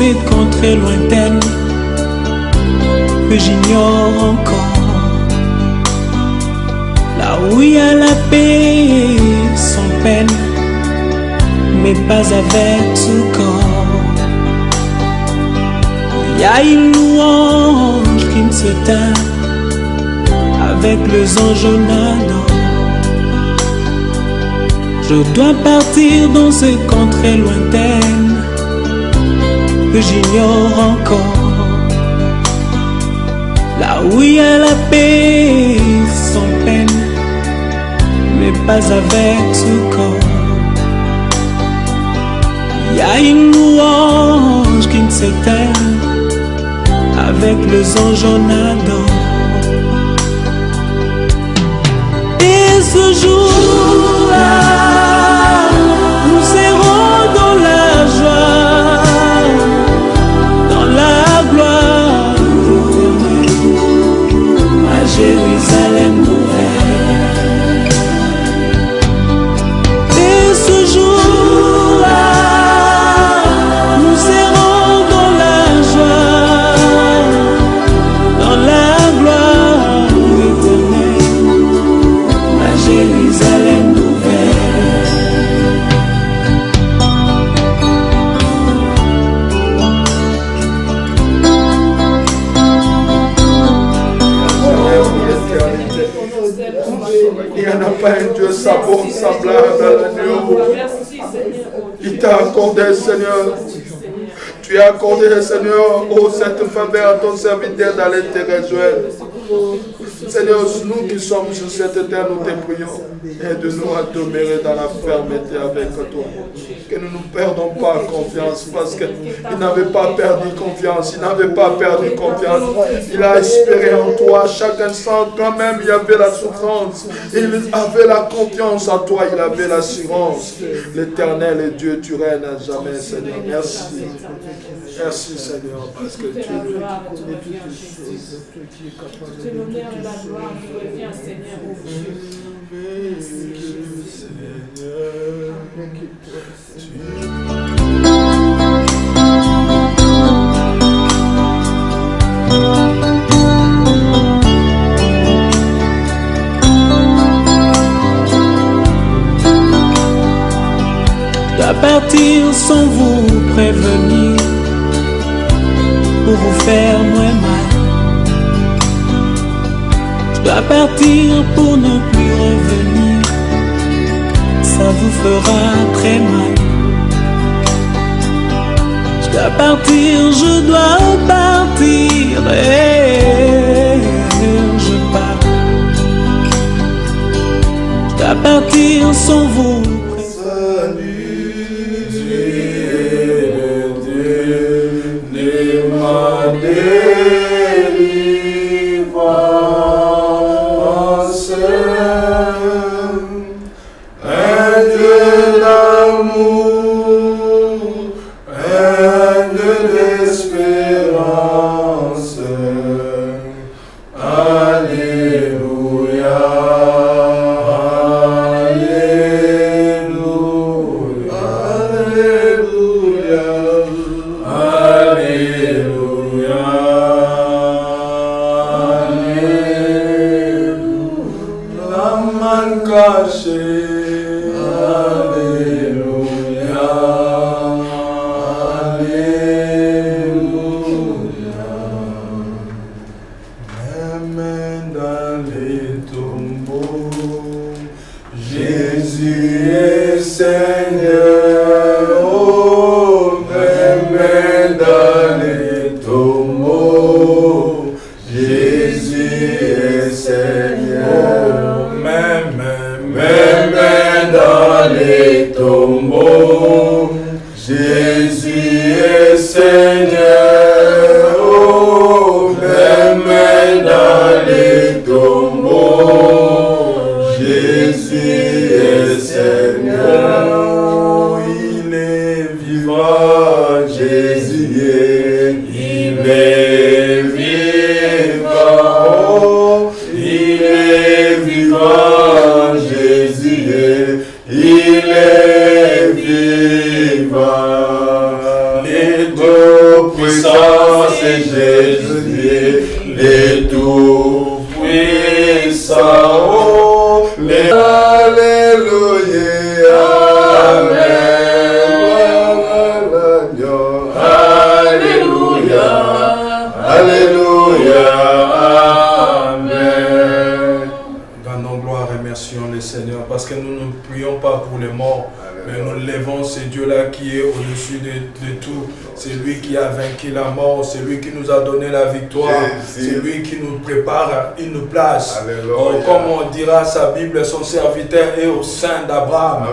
ces contrées lointaines que j'ignore encore, là où il y a la paix sans peine, mais pas avec tout corps. Il y a une louange qui ne se teint avec les anges nadants. Je dois partir dans ces contrées lointaines que j'ignore encore, là où il y a la paix sans peine, mais pas avec tout corps. Il y a une louange qui ne s'éteint avec les anges en Adam. Et ce jour-là, nous serons dans la joie, dans la gloire éternelle, à Jérusalem nouvelle. Et ce jour-là, nous serons dans la joie, dans la gloire éternelle, à Jérusalem nouvelle. Il n'y en a pas un Dieu semblable à l'agneau. Il t'a accordé, Seigneur. Tu as accordé, Seigneur, cette faveur à ton serviteur dans les terres joyeuses. Seigneur, nous qui sommes sur cette terre, nous te prions. Aide-nous à demeurer dans la fermeté avec toi. Que nous ne perdons pas confiance, parce qu'il n'avait pas perdu confiance. Il n'avait pas perdu confiance. Il a espéré en toi chaque instant, quand même il y avait la souffrance. Il avait la confiance en toi, il avait l'assurance. L'Éternel est Dieu, tu règnes à jamais, Seigneur. Merci. Merci, Seigneur, parce que tu es l'honneur et la gloire nous revient, Seigneur, au Dieu. Je dois partir sans vous prévenir, pour vous faire moins mal. Je dois partir pour ne plus revenir, ça vous fera très mal. Je dois partir, je dois partir, et je pars. Je dois partir sans vous. Délivrance, un Dieu d'amour, un Dieu d'espérance. Alléluia, Alléluia, Alléluia, Alléluia. La main cachée. Alléluia, Alléluia. Même dans les tombeaux, Jésus est Seigneur. Oh, même dans les tombeaux, Jésus est Seigneur. Même dans les tombeaux, Jésus est Seigneur. Oh, même dans les tombeaux, Jésus est Seigneur. Oh, il est vivant, Jésus est, il est vivant. Oh, il est vivant, Jésus est, il est vivant. Les deux puissant. Alléluia. Alléluia. Alléluia. Amen. Rendons gloire et remercions le Seigneur parce que nous ne prions pas pour les morts, mais nous levons ce Dieu-là qui est au-dessus de tout. C'est lui qui a vaincu la mort, c'est lui qui nous a donné la victoire, c'est lui qui nous prépare une place. Oh, comme on dira sa Bible, son serviteur est au sein d'Abraham.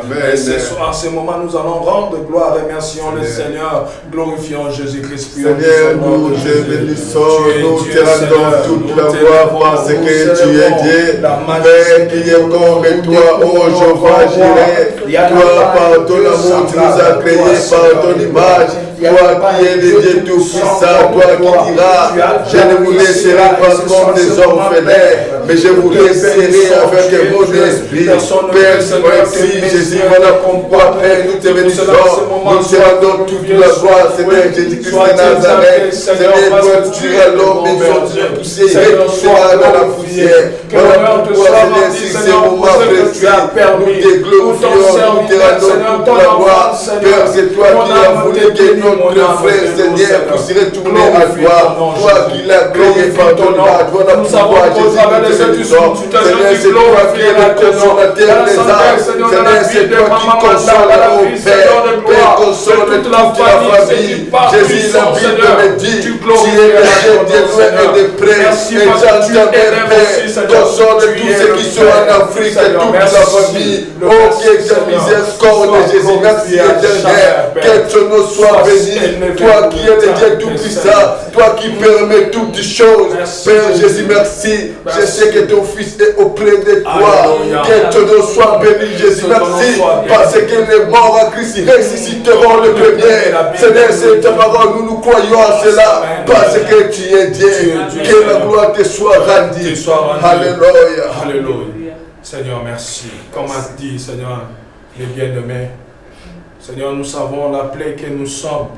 En ce moment, nous allons rendre gloire et remercions le Seigneur, glorifions Jésus-Christ. Seigneur, nous te bénissons, nous te rendons toute la gloire parce que tu es Dieu. Père qui est comme toi, oh Jéhovah Jireh, toi par ton amour tu nous as créés par ton image. Toi qui es le Dieu tout-puissant, toi qui diras, je ne vous laisserai pas comme des orphelins, mais je vous laisserai avec mon esprit. Père, merci Jésus, voilà pourquoi, Père, nous te bénissons, nous te rendons toute la gloire, Seigneur Jésus-Christ de Nazareth. Seigneur, toi tu es l'homme, mais tu es poussé, et tu seras dans la poussière. Voilà pourquoi, Seigneur, si c'est mon moment précis, nous te glorifions, nous te rendons toute la gloire. Père, c'est toi qui as voulu que notre frère, Seigneur, puisse retourner à toi. Toi qui l'as créé par ton image. Voilà pourquoi, Jésus, nous te bénissons. Seigneur, c'est toi qui es le consolateur des âmes. Seigneur, c'est toi qui console au Père. Père, console toute la famille. Jésus, la Bible me dit, tu es le chef des lois et des prêts. Et j'entends, Père, console tous ceux qui sont en Afrique et toute la famille. Oh, que ta miséricorde de Jésus, merci éternel. Que ton nom soit béni. Toi qui es le Dieu tout-puissant, toi qui permets toutes choses. Père Jésus, merci. Je sais que ton Fils est auprès de toi. Que ton nom soit béni, Jésus, merci. Parce que les morts en Christ ressusciteront le premier. Seigneur, c'est ta parole, nous croyons à cela. Parce que tu es Dieu. Que la gloire te soit rendue. Alléluia. Alléluia. Seigneur, merci. Comme a dit, Seigneur, les bien-aimés, Seigneur, nous savons la plaie que nous sommes.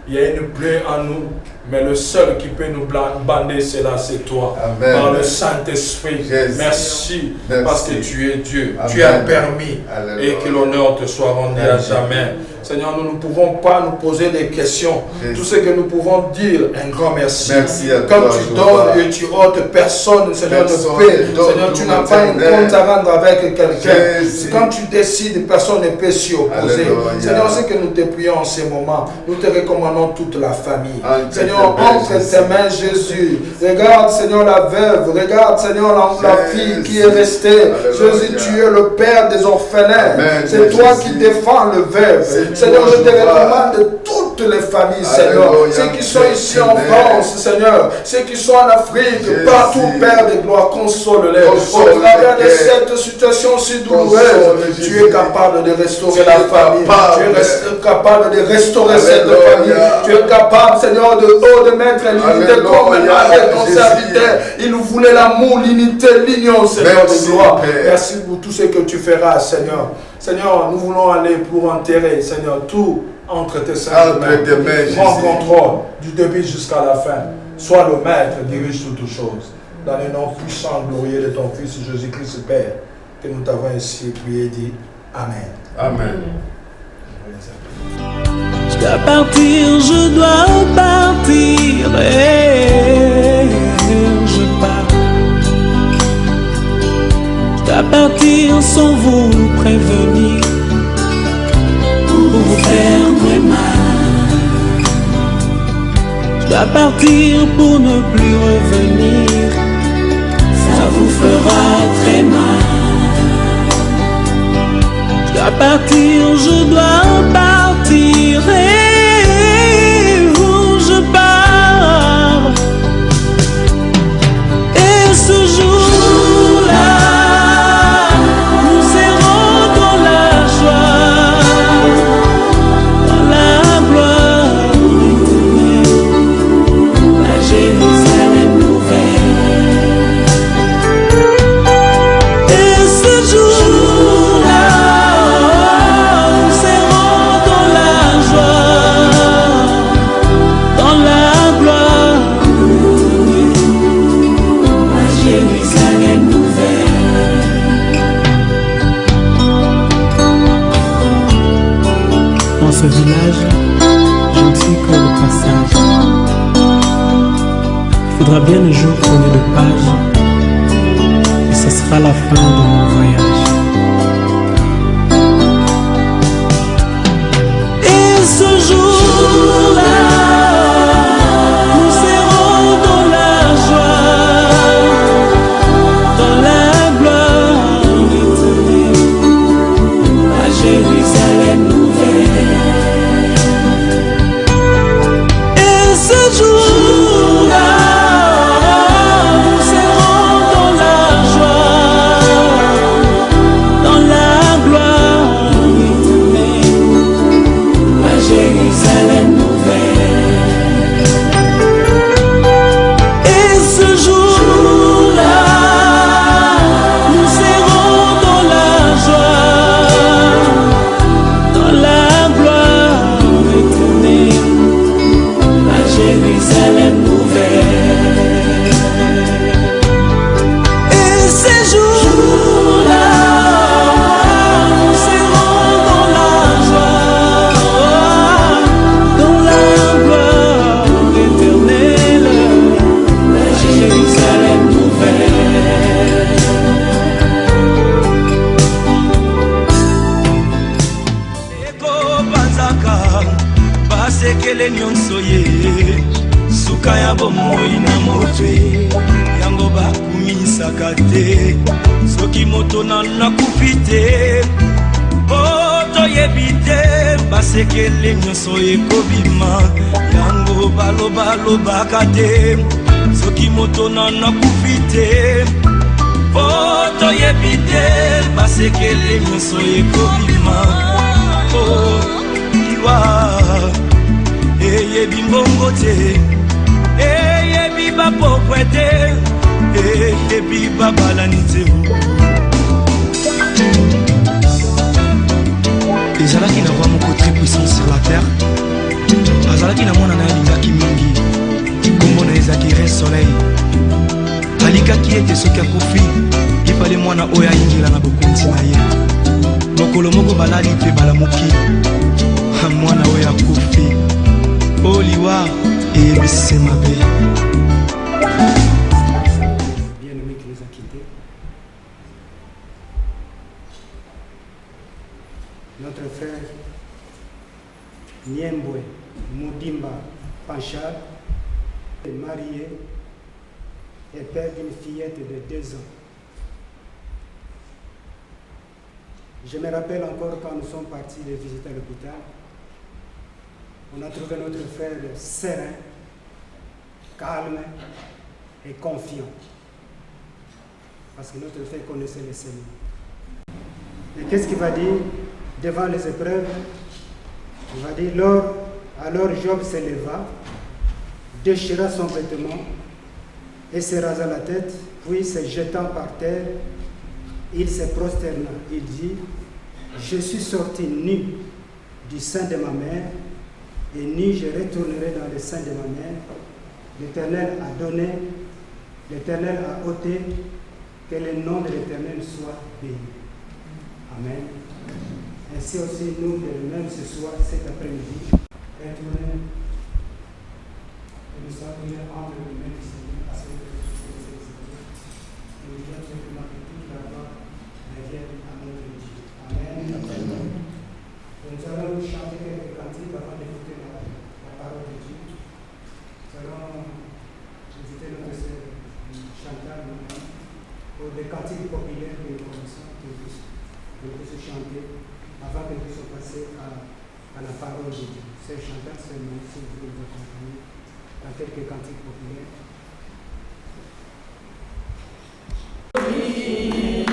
Il y a une plaie en nous, mais le seul qui peut nous bander, c'est là, c'est toi. Amen. Par le Saint-Esprit. Merci, parce que tu es Dieu. Amen. Tu as permis. Alléluia. Et que l'honneur te soit rendu à jamais. Seigneur, nous ne pouvons pas nous poser des questions. Tout ce que nous pouvons dire, un grand merci. Merci à toi, comme tu donnes et tu ôtes, personne, Seigneur, ne peut. Seigneur, tu n'as pas un compte à rendre avec quelqu'un. Quand tu décides, personne ne peut s'y opposer. Seigneur, c'est que nous te prions en ce moment. Nous te recommandons toute la famille. Seigneur, entre tes mains, Jésus. Regarde, Seigneur, la veuve. Regarde, Seigneur, la fille qui est restée. Jésus, tu es le Père des orphelins. C'est toi qui défends le veuve. Seigneur, je te recommande toutes les familles, Seigneur. Ceux qui sont ici en France, Seigneur. Ceux qui sont en Afrique, partout, Père de gloire, console-les. Au travers de cette situation si douloureuse, tu es capable de restaurer la famille. Tu es capable de restaurer cette famille. Tu es capable, Seigneur, de mettre l'unité comme avec ton serviteur. Il voulait l'amour, l'unité, l'union, Seigneur de gloire. Merci pour tout ce que tu feras, Seigneur. Seigneur, nous voulons aller pour enterrer, Seigneur, tout entre tes saintes mains. Prends contrôle du début jusqu'à la fin. Sois le maître, dirige toutes choses. Dans le nom puissant, glorieux de ton Fils Jésus-Christ, Père, que nous t'avons ainsi prié et dit Amen. Amen. Je dois partir, je dois partir, et je pars. Je dois partir sans vous prévenir, pour vous faire très mal. Je dois partir pour ne plus revenir, ça vous fera très mal. Je dois partir, je dois partir, et où je pars. Et ce jour-là, nous serons dans la joie, dans la gloire éternelle, la Jérusalem nouvelle. Et ce jour-là, nous serons notre village, je ne suis que le passage. Il faudra bien un jour tourner de page, et ce sera la fin de mon voyage. Et ce jour-là, nous serons dans la joie, dans la gloire éternelle, à Jérusalem nouvelle. Et ce jour-là, nous serons dans la joie, dans la gloire éternelle, à Jérusalem nouvelle. Et ce jour-là, nous serons dans la joie, dans la gloire éternelle, à Jérusalem nouvelle. Et ces jours-là, nous serons dans la joie, dans la gloire éternelle, à Jérusalem nouvelle. Eko banzaka basekele nyonso ye suka ya bomoi na motwe yango bakumisaka te soki moto nakufi te po toyebi te basekele nyonso ekobima yango balobalobaka te soki moto nakufi te po toyebi te basekele nyonso ekobima po liwa eyebi mbongo te eyebi bapokwe te eyebi babalani te ezalaki na roi moko très puissant sur la terre azalaki na mwana na ye alingaki mingi kombo na ezalaki re soleil alikaki ete soki akufi ifale mwana oyo ayingela na bokonzi na ye mokolo moko balali mpe balamuki mwana oyo akufi oliwa eyebisi mabe. Bien-aimé qui nous a quittés, notre frère Niembwe Moudimba Panchal est marié et père d'une fillette de 2 ans. Je me rappelle encore quand nous sommes partis de visiter l'hôpital, on a trouvé notre frère serein, calme et confiant. Parce que notre frère connaissait le Seigneur. Et qu'est-ce qu'il va dire devant les épreuves? Il va dire, alors Job se leva, déchira son vêtement et se rasa la tête, puis se jetant par terre, il se prosterna. Il dit, je suis sorti nu du sein de ma mère, et nu je retournerai dans le sein de ma mère. L'Éternel a donné, l'Éternel a ôté, que le nom de l'Éternel soit béni. Amen. Ainsi aussi nous, de même ce soir, cet après-midi, retourner et nous sommes entre les mains du Seigneur à ce que nous disons simplement que toute la gloire revienne à notre Dieu. Amen. Amen. Nous allons chanter quelques cantiques avant d'écouter la parole de Dieu. Nous allons visiter notre sœur Chantal pour des cantiques populaires que nous connaissons, que nous puissions chanter avant que nous puissions passer à la parole de Dieu. Sœur Chantal, seulement si vous voulez nous accompagner dans quelques cantiques populaires. Alléluia.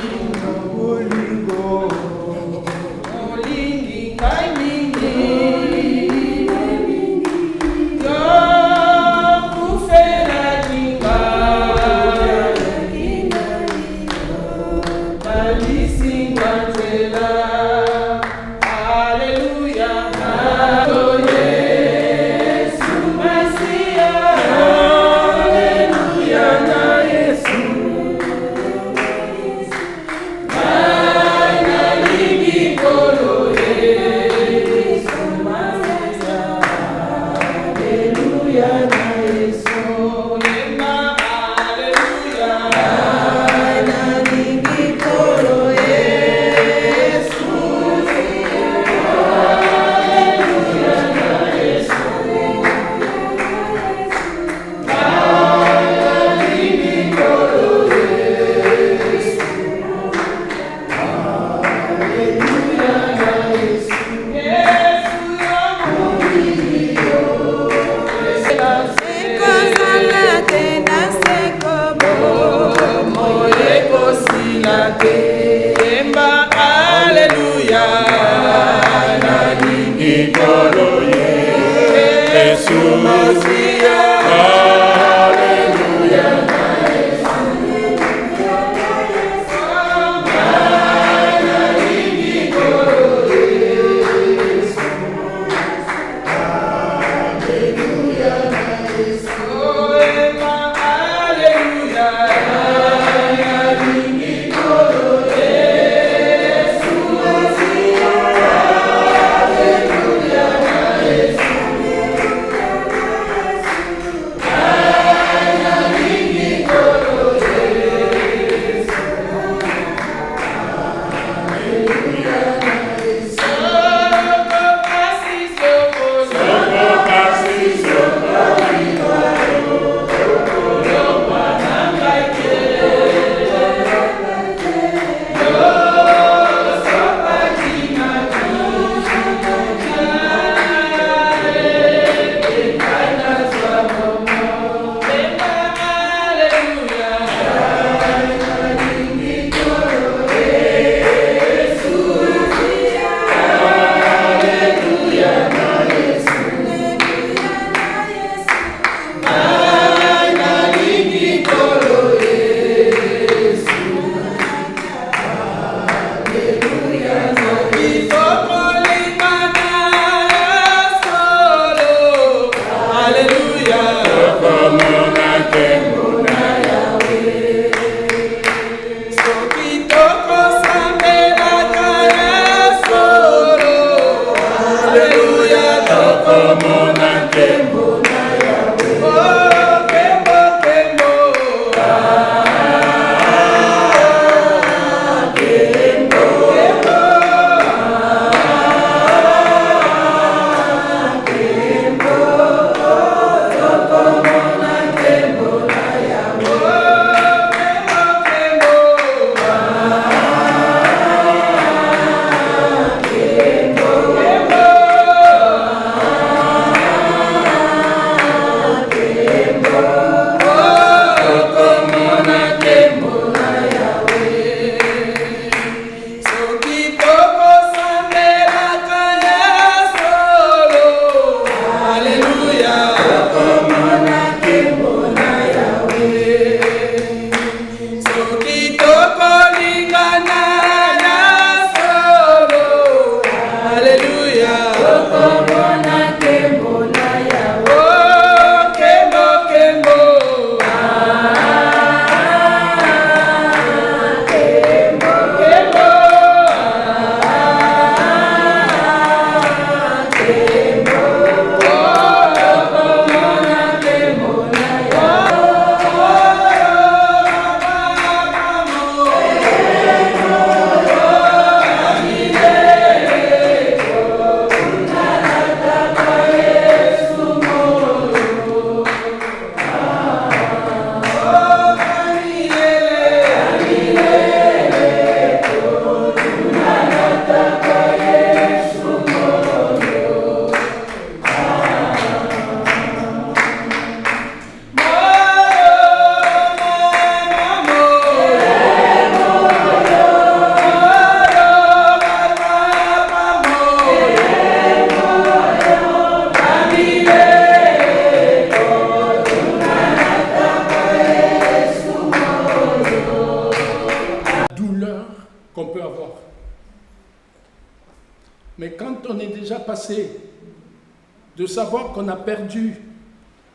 de savoir qu'on a perdu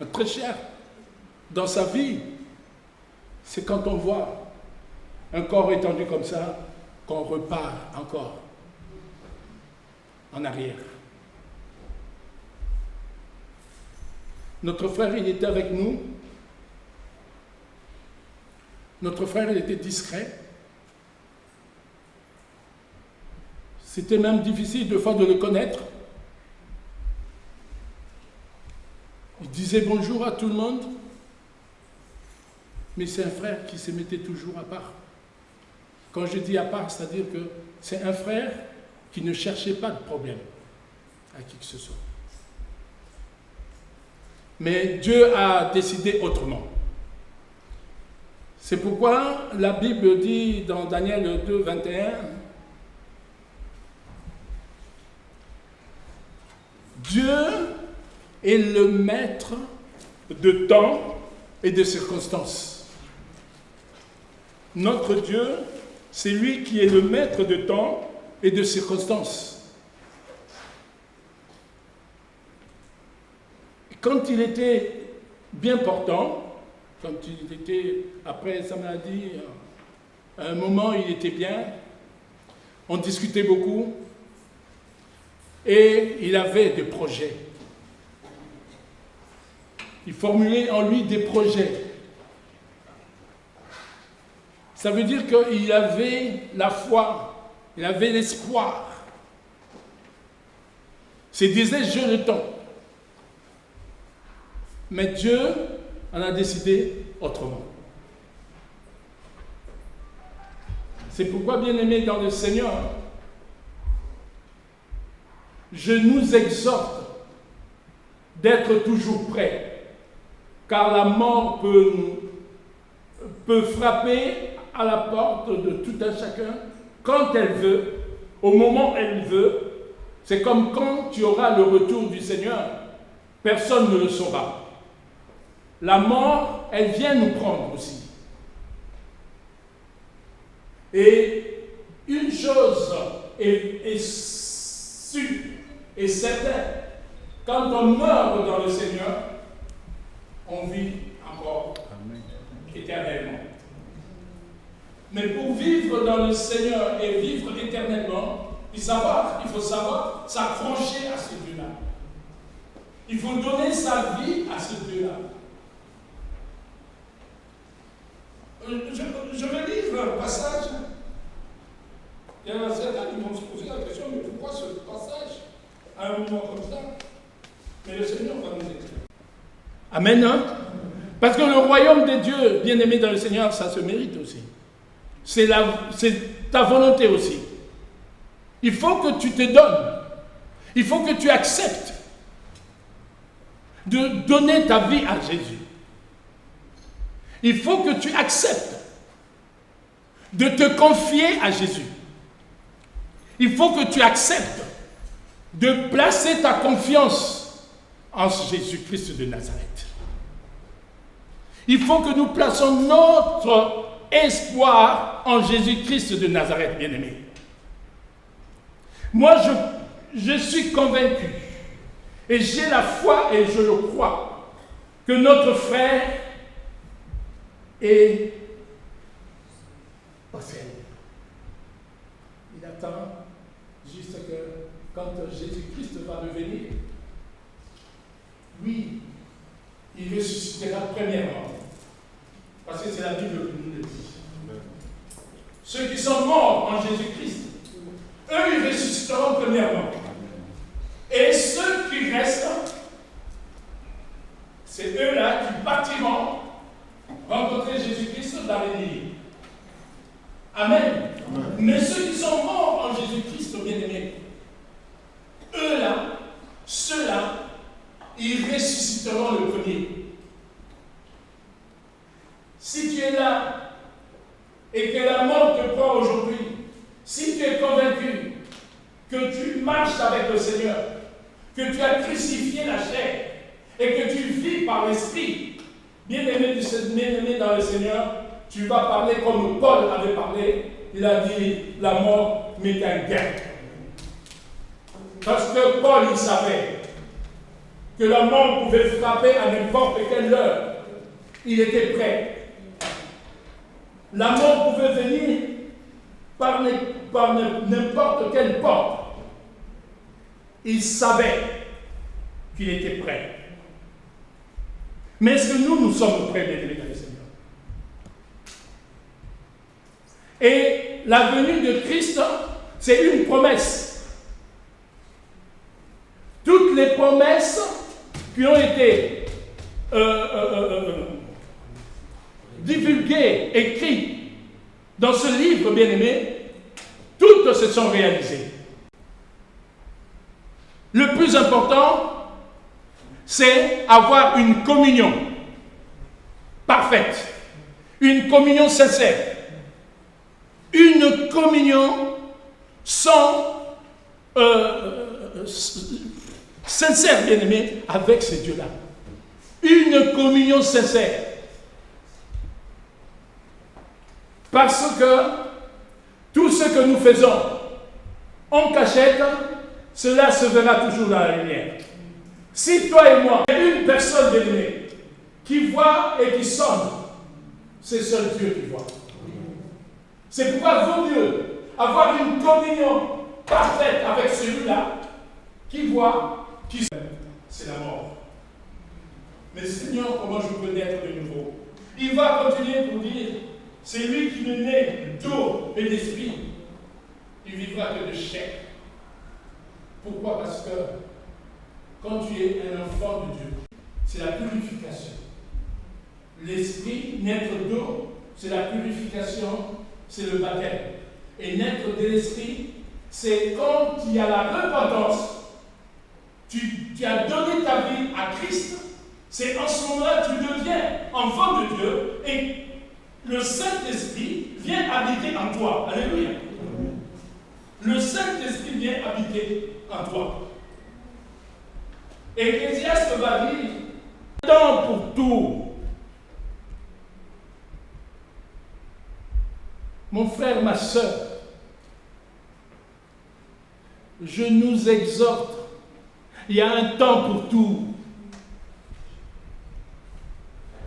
un très cher dans sa vie, c'est quand on voit un corps étendu comme ça, qu'on repart encore en arrière. Notre frère, il était avec nous. Notre frère, il était discret. C'était même difficile de fois de le connaître. Il disait bonjour à tout le monde, mais c'est un frère qui se mettait toujours à part. Quand je dis à part, c'est-à-dire que c'est un frère qui ne cherchait pas de problème à qui que ce soit. Mais Dieu a décidé autrement. C'est pourquoi la Bible dit dans Daniel 2, 21, Dieu est le maître de temps et de circonstances. Notre Dieu, c'est lui qui est le maître de temps et de circonstances. Quand il était bien portant, quand il était après sa maladie, à un moment il était bien, on discutait beaucoup et il avait des projets. Il formulait en lui des projets. Ça veut dire qu'il avait la foi, il avait l'espoir. Il disait, j'ai le temps. Mais Dieu en a décidé autrement. C'est pourquoi, bien-aimés dans le Seigneur, je nous exhorte d'être toujours prêts, car la mort peut frapper à la porte de tout un chacun quand elle veut, au moment où elle veut. C'est comme quand tu auras le retour du Seigneur, personne ne le saura. La mort, elle vient nous prendre aussi. Et une chose est sûre et certaine, quand on meurt dans le Seigneur, on vit encore éternellement. Mais pour vivre dans le Seigneur et vivre éternellement, il faut savoir s'accrocher à ce Dieu-là. Il faut donner sa vie à ce Dieu-là. Je vais lire un passage. Il y en a certains qui vont se poser la question, mais pourquoi ce passage à un moment comme ça? Mais le Seigneur va nous expliquer. Amen. Hein? Parce que le royaume des dieux, bien aimé dans le Seigneur, ça se mérite aussi. C'est ta volonté aussi. Il faut que tu te donnes. Il faut que tu acceptes de donner ta vie à Jésus. Il faut que tu acceptes de te confier à Jésus. Il faut que tu acceptes de placer ta confiance en Jésus-Christ de Nazareth. Il faut que nous placions notre espoir en Jésus-Christ de Nazareth, bien-aimé. Moi, je suis convaincu, et j'ai la foi et je le crois, que notre frère est au ciel. Il attend juste que quand Jésus-Christ va revenir, lui, il ressuscitera premièrement. Parce que c'est la Bible qui nous le dit. Ceux qui sont morts en Jésus-Christ, eux, ils ressusciteront premièrement. Et ceux qui restent, c'est eux-là qui partiront rencontrer Jésus-Christ dans les nuits. Amen. Amen. Mais ceux qui sont morts en Jésus-Christ, bien-aimés, eux-là, ceux-là, ils ressusciteront le premier. Si tu es là et que la mort te prend aujourd'hui, si tu es convaincu que tu marches avec le Seigneur, que tu as crucifié la chair et que tu vis par l'Esprit, bien-aimé dans le Seigneur, tu vas parler comme Paul avait parlé. Il a dit, la mort m'est un gain. Parce que Paul, il savait que la mort pouvait frapper à n'importe quelle heure. Il était prêt. La mort pouvait venir par n'importe quelle porte. Il savait qu'il était prêt. Mais est-ce que nous sommes prêts, bien-aimés dans le Seigneur? Et la venue de Christ, c'est une promesse. Toutes les promesses qui ont été divulguées, écrites dans ce livre, bien-aimé, toutes se sont réalisées. Le plus important, c'est avoir une communion parfaite, une communion sincère, une communion sincère, bien-aimé, avec ces dieux-là. Une communion sincère. Parce que tout ce que nous faisons en cachette, cela se verra toujours dans la lumière. Si toi et moi, une personne bien-aimée qui voit et qui sonne, c'est seul Dieu qui voit. C'est pourquoi il vaut mieux avoir une communion parfaite avec celui-là qui voit, qui sonne. C'est la mort. Mais Seigneur, comment je peux naître de nouveau? Il va continuer pour dire, c'est lui qui me naît d'eau et d'esprit. Il vivra que de chair. Pourquoi? Parce que quand tu es un enfant de Dieu, c'est la purification. L'esprit, naître d'eau, c'est la purification, c'est le baptême. Et naître de l'esprit, c'est quand il y a la repentance, tu as donné ta vie à Christ, c'est en ce moment-là que tu deviens enfant de Dieu et le Saint-Esprit vient habiter en toi. Alléluia. Le Saint-Esprit vient habiter en toi. Ecclésiaste va dire, temps pour tout. Mon frère, ma soeur, je nous exhorte, il y a un temps pour tout.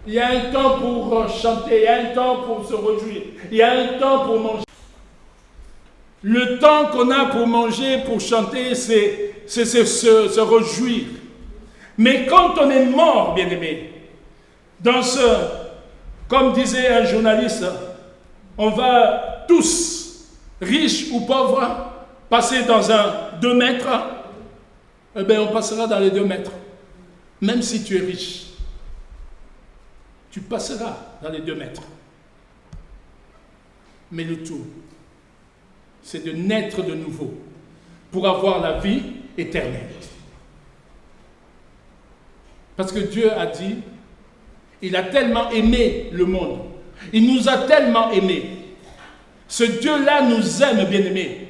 Il y a un temps pour chanter, il y a un temps pour se réjouir, il y a un temps pour manger. Le temps qu'on a pour manger, pour chanter, c'est se réjouir. Mais quand on est mort, bien-aimé, dans comme disait un journaliste, on va tous, riches ou pauvres, passer dans un 2 mètres, eh bien on passera dans les 2 mètres. Même si tu es riche, tu passeras dans les 2 mètres. Mais le tout, c'est de naître de nouveau pour avoir la vie éternelle. Parce que Dieu a dit, il a tellement aimé le monde, il nous a tellement aimés. Ce Dieu-là nous aime, bien-aimés,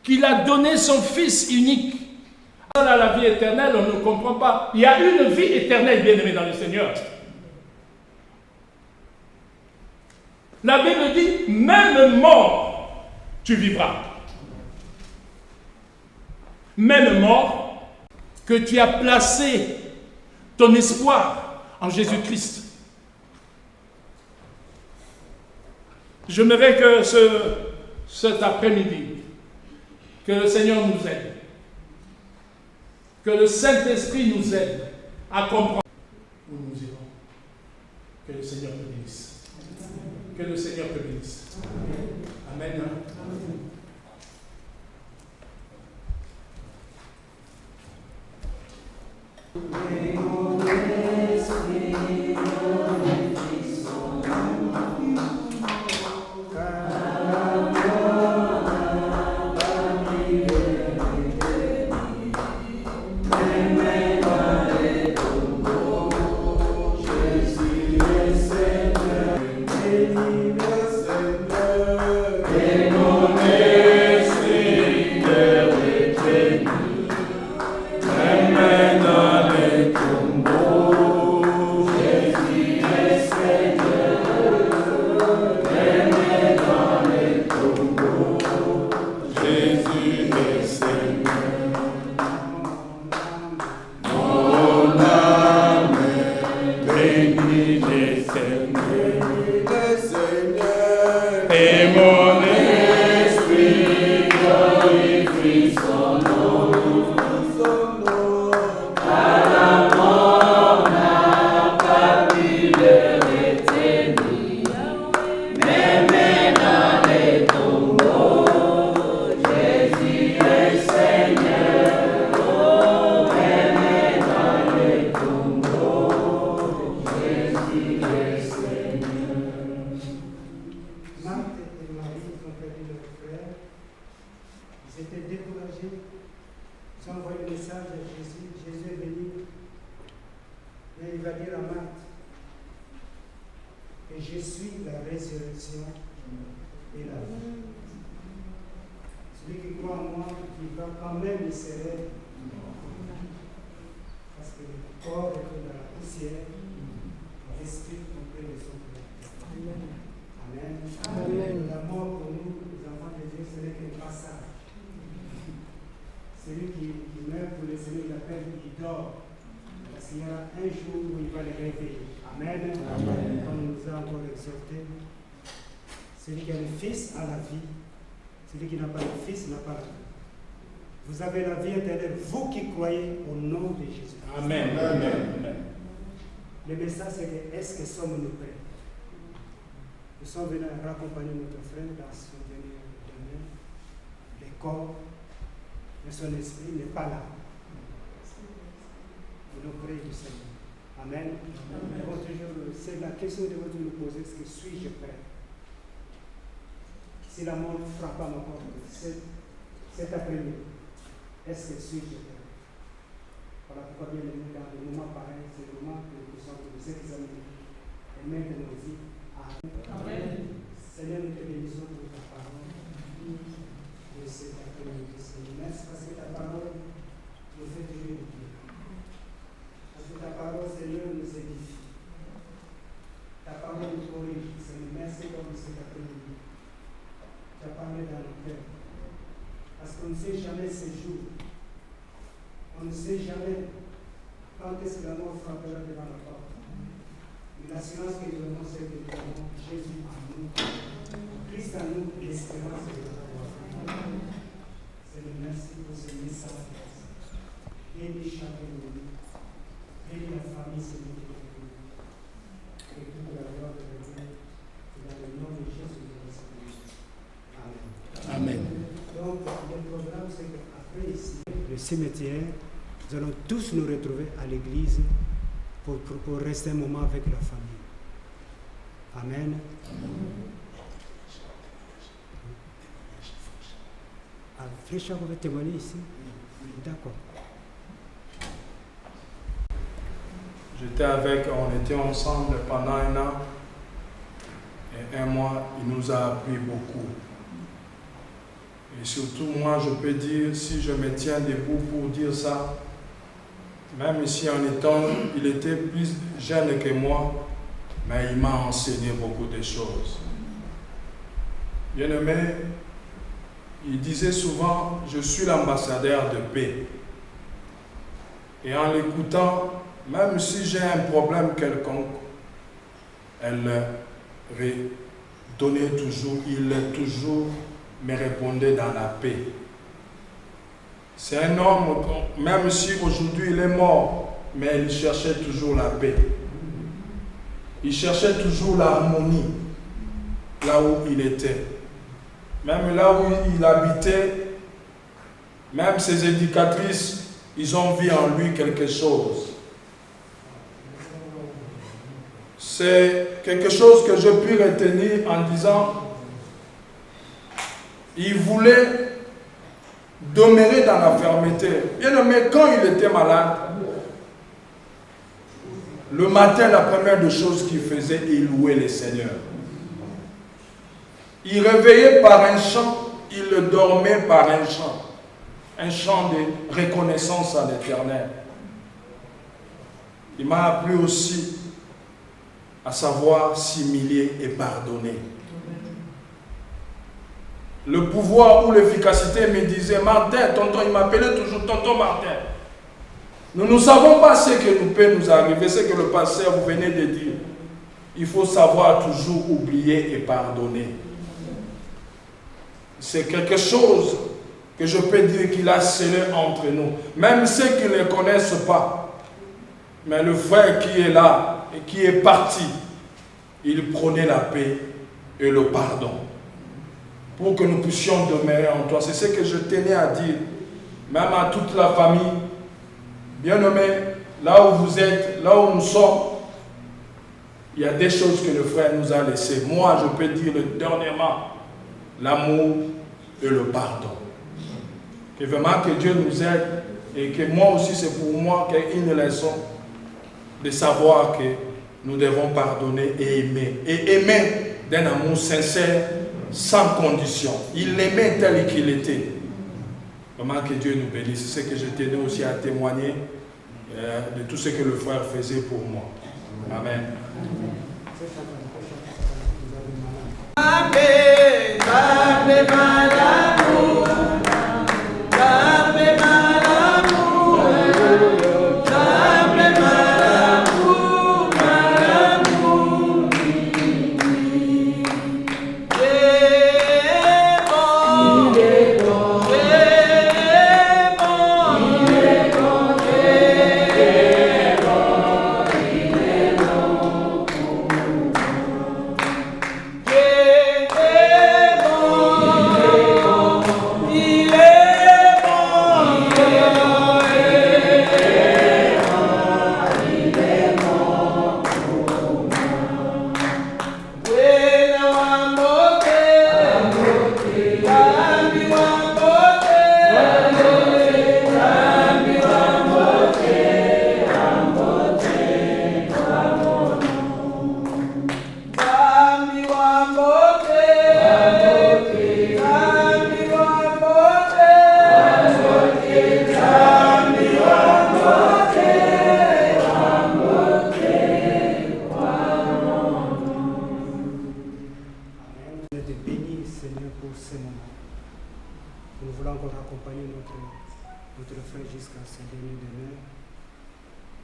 qu'il a donné son Fils unique. À la vie éternelle, on ne comprend pas. Il y a une vie éternelle, bien-aimés, dans le Seigneur. La Bible dit, même mort, tu vivras. Même mort, que tu as placé ton espoir en Jésus-Christ. J'aimerais que cet après-midi, que le Seigneur nous aide, que le Saint-Esprit nous aide à comprendre où nous irons. Que le Seigneur te bénisse. Que le Seigneur te bénisse. Amen. Celui qui a le Fils a la vie. Celui qui n'a pas le Fils n'a pas la vie. Vous avez la vie éternelle, vous qui croyez au nom de Jésus. Amen. Amen. Le message c'est que est-ce que sommes-nous prêts? Nous sommes venus raccompagner notre frère dans son dernier domaine. Le corps, mais son esprit n'est pas là. Nous nous prions du Seigneur. Amen. C'est la question que vous nous poser, est-ce que suis-je prêt? Si la mort frappe à ma porte cet après-midi, est-ce que suis-je prêt? Voilà pourquoi bien aimé, dans des moments pareils, c'est le moment que nous sommes de s'examiner et mettre nos vies à Amen. Seigneur, nous te bénissons pour ta parole de cet après-midi. Merci parce que ta parole nous fait toujours du bien. Parce que ta parole, Seigneur, nous édifie. Ta parole nous corrige. Seigneur, merci pour cet après-midi. Tu as parlé dans nos cœurs. Parce qu'on ne sait jamais ces jours. On ne sait jamais quand est-ce que la mort frappera devant la porte? Mais la silence que nous avons, c'est que nous avons Jésus en nous, Christ en nous, l'espérance de la gloire. Seigneur, merci pour ce message. Bénis chacun de nous. Bénis la famille, Seigneur, qui est venue. Et toute la gloire de Dieu, dans le nom de Jésus Christ. Amen. Amen. Donc, le programme, c'est qu'après ici, le cimetière, nous allons tous nous retrouver à l'église pour rester un moment avec la famille. Amen. Frécha, vous pouvez témoigner ici? D'accord. On était ensemble pendant 1 an et 1 mois, il nous a appris beaucoup. Et surtout, moi, je peux dire, si je me tiens debout pour dire ça, même ici en étant, il était plus jeune que moi, mais il m'a enseigné beaucoup de choses. Bien-aimé, il disait souvent, je suis l'ambassadeur de paix. Et en l'écoutant, même si j'ai un problème quelconque, il toujours me répondait dans la paix. C'est un homme, même si aujourd'hui il est mort, mais il cherchait toujours la paix. Il cherchait toujours l'harmonie là où il était. Même là où il habitait, même ses éducatrices, ils ont vu en lui quelque chose. C'est quelque chose que je puis retenir en disant, il voulait demeurer dans la fermeté. Bien aimé, quand il était malade, le matin, la première des choses qu'il faisait, il louait le Seigneur. Il réveillait par un chant, il dormait par un chant de reconnaissance à l'Éternel. Il m'a appris aussi à savoir s'humilier et pardonner. Le pouvoir ou l'efficacité me disait, Martin, tonton, il m'appelait toujours tonton Martin. Nous ne savons pas ce que nous peut nous arriver, ce que le pasteur vous venez de dire. Il faut savoir toujours oublier et pardonner. C'est quelque chose que je peux dire qu'il a scellé entre nous. Même ceux qui ne le connaissent pas. Mais le frère qui est là et qui est parti, il prenait la paix et le pardon. Pour que nous puissions demeurer en toi. C'est ce que je tenais à dire. Même à toute la famille. Bien-aimés, là où vous êtes, là où nous sommes, il y a des choses que le frère nous a laissées. Moi, je peux dire dernièrement, l'amour et le pardon. Que vraiment que Dieu nous aide et que moi aussi, c'est pour moi une leçon de savoir que nous devons pardonner et aimer. Et aimer d'un amour sincère, sans condition. Il l'aimait tel qu'il était. Vraiment que Dieu nous bénisse. C'est ce que je tenais aussi à témoigner de tout ce que le frère faisait pour moi. Amen.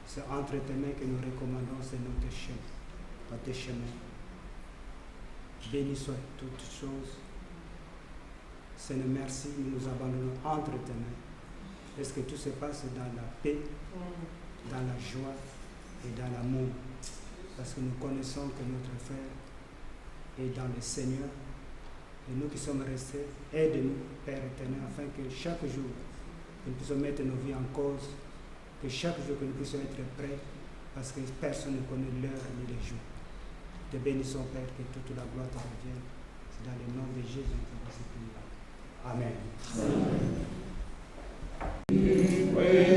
C'est entre tes mains que nous recommandons, c'est notre chemin, notre chemin. Béni soit toutes choses. Seigneur, merci, nous nous abandonnons entre tes mains. Est-ce que tout se passe dans la paix, dans la joie et dans l'amour? Parce que nous connaissons que notre frère est dans le Seigneur. Et nous qui sommes restés, aide-nous, Père éternel, afin que chaque jour, nous puissions mettre nos vies en cause, que chaque jour que nous puissions être prêts, parce que personne ne connaît l'heure ni les jours. Te bénissons, Père, que toute la gloire te revienne. C'est dans le nom de Jésus que nous prions. Amen. Yeah.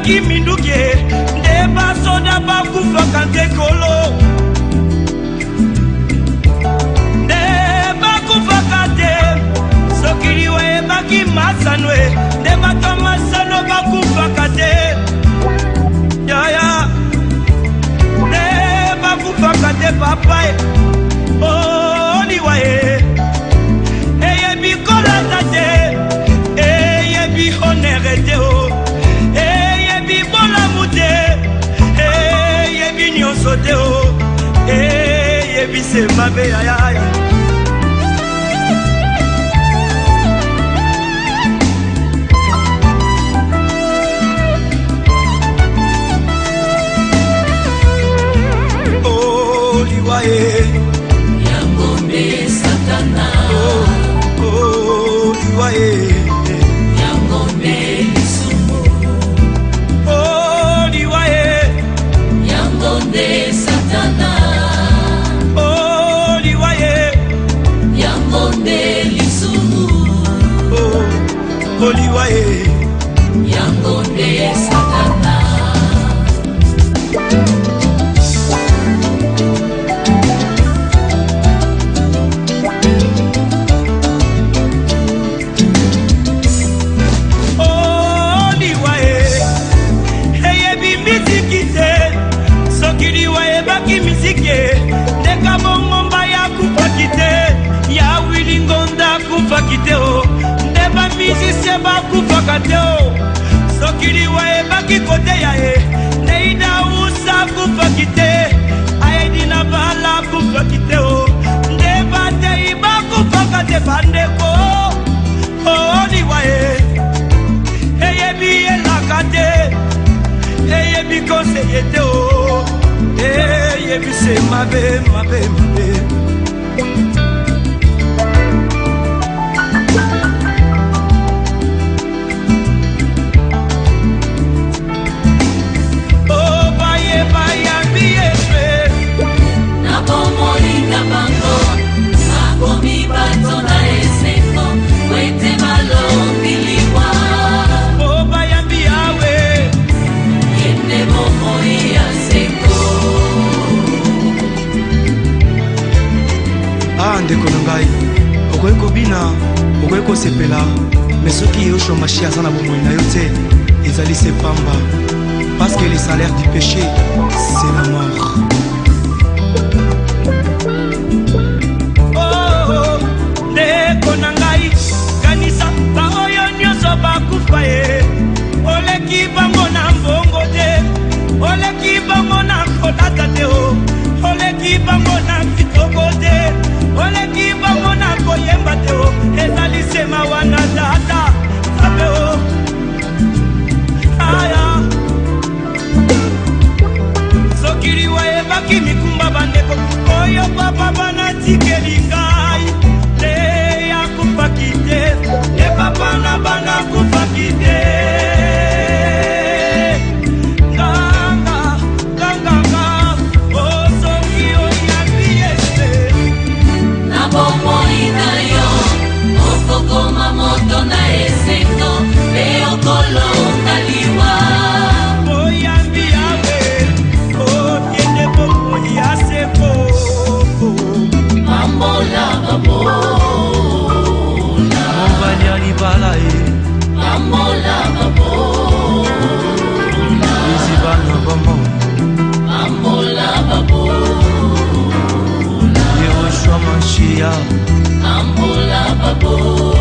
eyebaki minduki nde basoda bakufaka ntekolo nde bakufaka te soki liwa eyebaki masano nde bato masano bakufaka te yaya nde bakufaka te papa o liwa eyebi kolata te eyebi honere te o eyebi bolamu te eyebi nyonso te o eyebi se mabe yaya o liwa Yangombe Satana oh liwa Yangombe Lisumu oh liwa Yangombe Satana oh liwa Yangombe Lisumu oh liwa Yangombe Satana ndeka bongomba ya kufakite ya wilingonda kufakite o nde bamisise bakufaka te o soki liwa ebaki kote ya ye nde idausa kufakite ayedina bala kufakite o nde batei bakufaka te bandeko o liwa eyebi elaka te eyebi konseye te o eyebi se mabe mabe mabe oh baye bayambi efe na bomoli na bango akomi bato na eseko wete malongi liwa oh bayambi yawe ende bomoi ya seko ndeko na ngai okoki kobina okoki kosepela me soki yoshua mashi aza na bomoi na yo te ezali se pamba parce que le salaire du péché c'est la mort oh ndeko na ngai kanisa baoyo nyonso bakufa ye oleki bango na mbongo te oleki bango na kolata te o oleki bango na kitoko te oleki bango na koyemba te o ezali sema wana tata sabe o aya soki liwa ebaki mikumba bandeko oyo papa banatikeli ngai te ya kufaki te te papa na bana kufaki te bomoi na yo okokoma moto na esengo mpe okolonga liwa oyambi yawe otiende bomoi ya seko mambola babola mobali ya libala ye mambola babola izibana bamo mambola babola yehoshua mashia mambola babola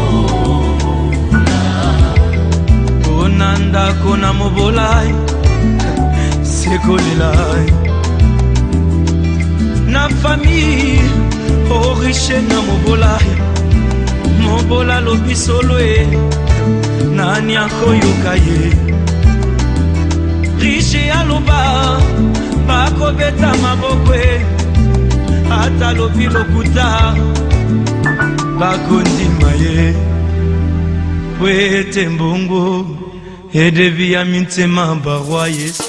ona ndako na mobolai sekolelai na famille oriche na mobolai mobola lobi solo e nani akoyoka ye riche aloba bakobeta maboko e ata lobi lokuta bakondima ye wete mbongo edebi ya mintema barwa yesu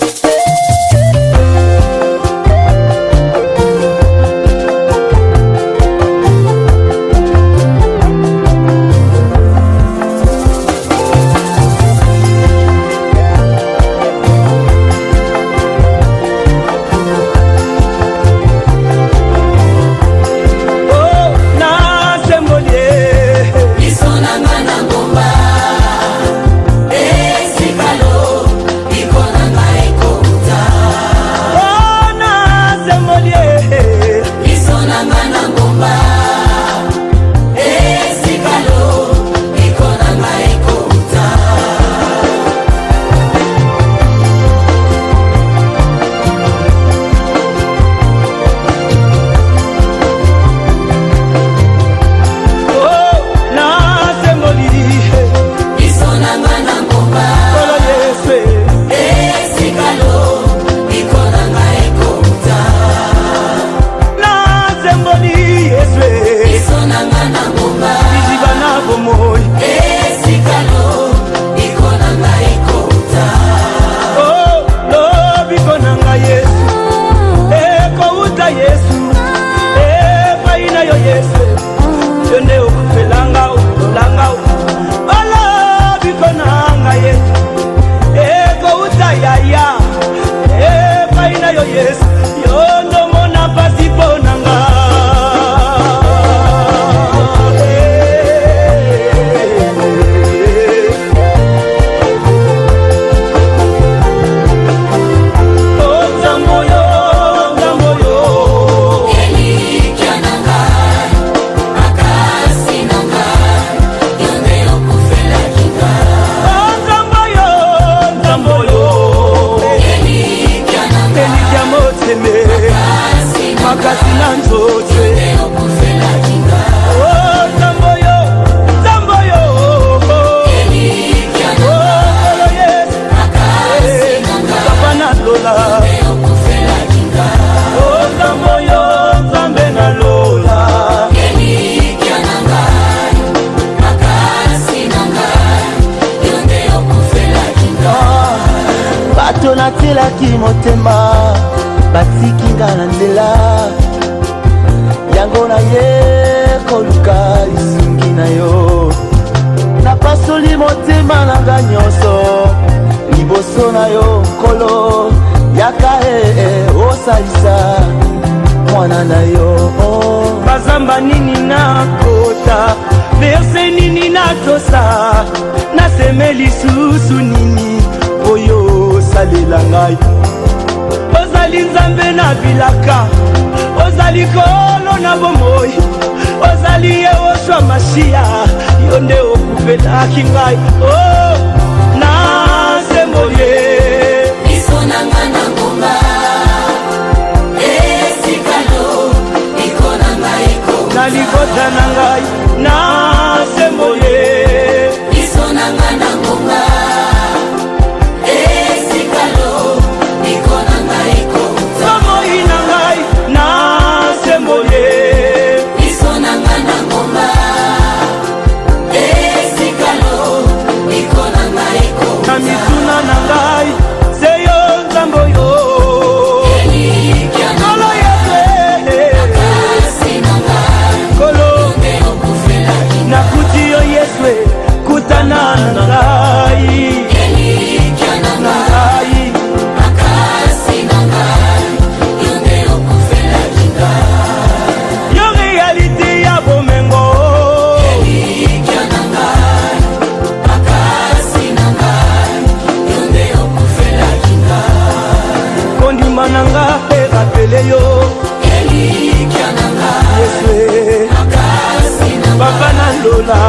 bato natielaki motema batiki nga na nzela yango na ye koluka lisungi na yo napasoli motema nanga nyonso liboso na yo nkolo yaka osalisa mwana na yo bazamba nini nakota verse nini natosa naseme lisusu nini oyo salela ngai ozali nzambe na bilaka ozali kolo na bomoi ozali ye oshwa mashia yo nde okupelaki ngai nasemboye biso nanga na ngomba esikalo liko na ngai na likota na ngai nasemboye biso nanga na ngomba esikalo liko na ngai somoi na ngai nasemboye biso nanga na ngomba esikalo liko na ngai na mituna na ngai seyo nzambo yo kolo yepe kolo nakuti yo yeswe kutana na ngai na ngai yo realite ya bomengo kondima na nga erapele yo yeswe papa na lola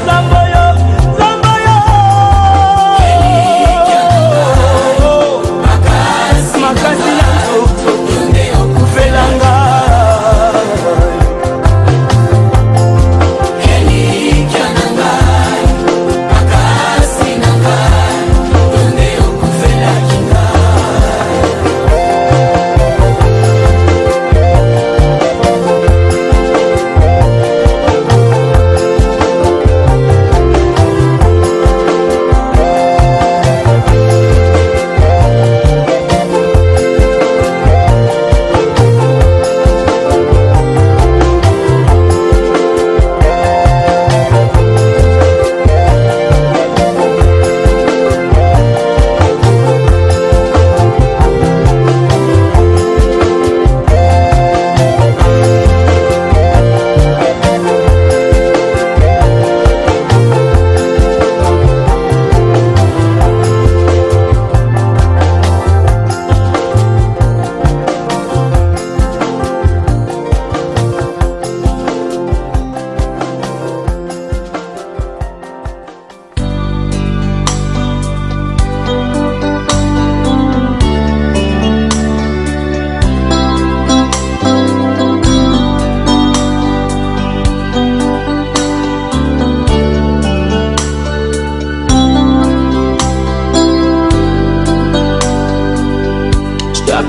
nzambo yo nzambo yo makasi na nzoto okufelanga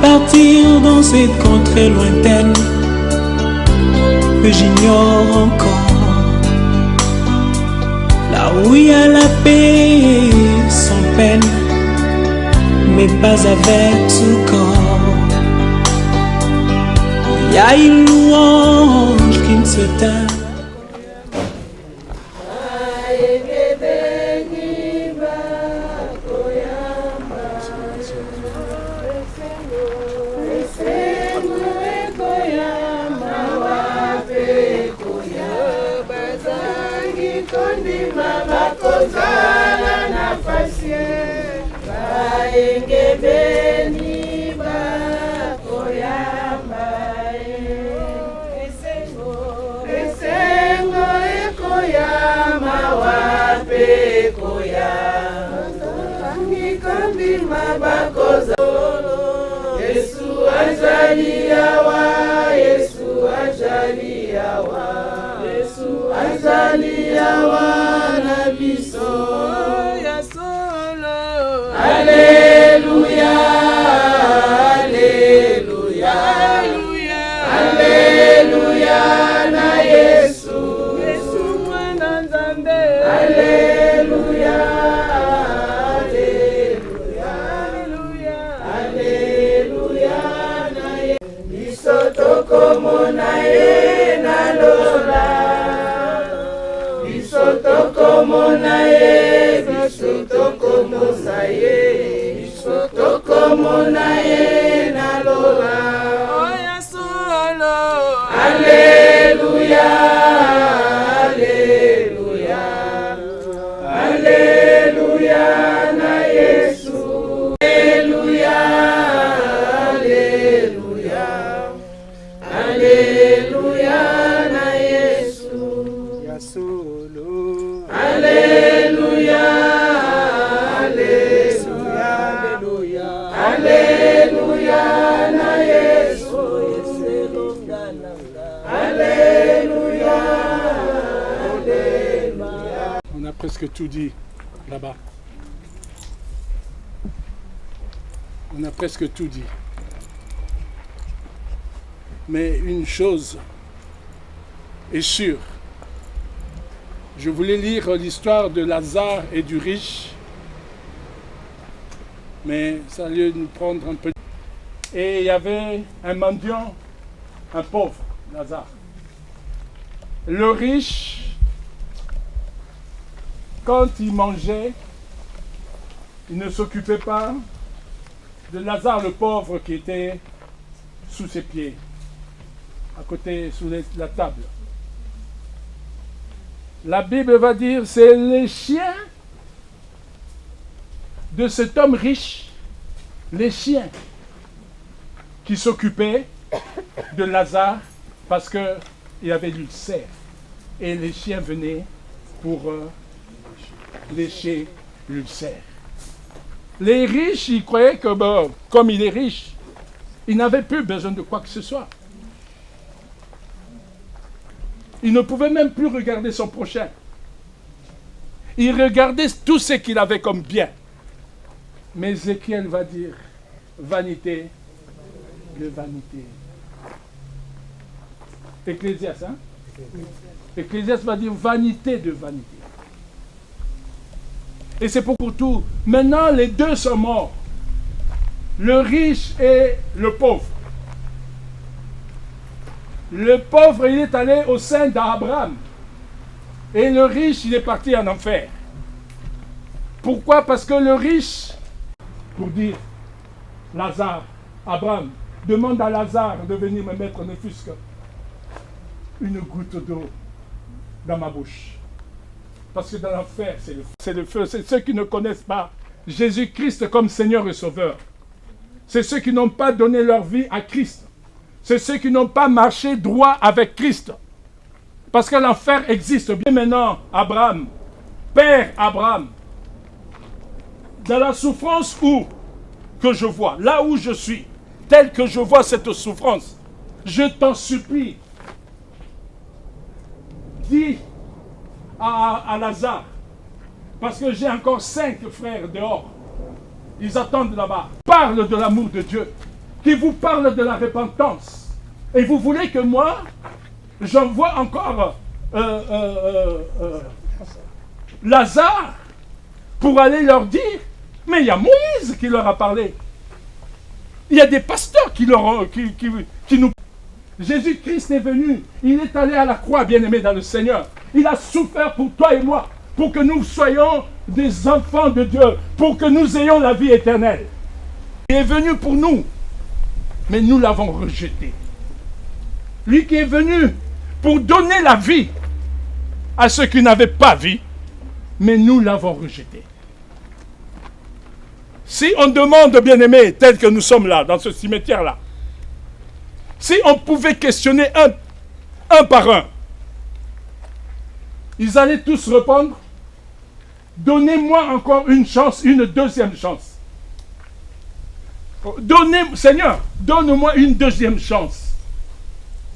Partir dans cette contrée lointaine que j'ignore encore, là où il y a la paix sans peine, mais pas avec tout corps. Il y a une louange qui ne se tait. biso tokomosa ye, biso tokomona ye na lola. Oya solo, Alléluia, Alléluia, Alléluia na Yesu. Alléluia, Alléluia, Alléluia na Yesu. Ya solo, Alléluia, Alléluia, Alléluia na Yesu. Alléluia, Alléluia. On a presque tout dit là-bas. On a presque tout dit. Mais une chose est sûre. Je voulais lire l'histoire de Lazare et du riche, mais ça allait nous prendre un peu. Et il y avait un mendiant, un pauvre, Lazare. Le riche, quand il mangeait, il ne s'occupait pas de Lazare le pauvre qui était sous ses pieds, à côté, sous la table. La Bible va dire, c'est les chiens de cet homme riche, les chiens qui s'occupaient de Lazare parce qu'il avait l'ulcère. Et les chiens venaient pour lécher l'ulcère. Les riches, ils croyaient que, bon, comme il est riche, il n'avait plus besoin de quoi que ce soit. Il ne pouvait même plus regarder son prochain. Il regardait tout ce qu'il avait comme bien. Mais Ézéchiel va dire, vanité de vanité. Ecclésiaste, hein? Ecclésiaste va dire vanité de vanité. Et c'est pour tout. Maintenant, les deux sont morts. Le riche et le pauvre. Le pauvre, il est allé au sein d'Abraham. Et le riche, il est parti en enfer. Pourquoi? Parce que le riche, pour dire, Lazare, Abraham, demande à Lazare de venir me mettre ne fût-ce qu'une goutte d'eau dans ma bouche. Parce que dans l'enfer, c'est le feu. C'est ceux qui ne connaissent pas Jésus-Christ comme Seigneur et Sauveur. C'est ceux qui n'ont pas donné leur vie à Christ. C'est ceux qui n'ont pas marché droit avec Christ. Parce que l'enfer existe bien maintenant, Abraham, Père Abraham. Dans la souffrance que je vois, là où je suis, tel que je vois cette souffrance, je t'en supplie, dis à Lazare, parce que j'ai encore 5 frères dehors, ils attendent là-bas, parle de l'amour de Dieu, qui vous parle de la repentance. Et vous voulez que moi, j'envoie encore Lazare pour aller leur dire, mais il y a Moïse qui leur a parlé. Il y a des pasteurs qui nous... Jésus-Christ est venu, il est allé à la croix, bien-aimé dans le Seigneur. Il a souffert pour toi et moi, pour que nous soyons des enfants de Dieu, pour que nous ayons la vie éternelle. Il est venu pour nous, mais nous l'avons rejeté. Lui qui est venu pour donner la vie à ceux qui n'avaient pas vie, mais nous l'avons rejeté. Si on demande, bien-aimés, tel que nous sommes là, dans ce cimetière-là, si on pouvait questionner un par un, ils allaient tous répondre, donnez-moi encore une chance, une deuxième chance. Seigneur, donne-moi une deuxième chance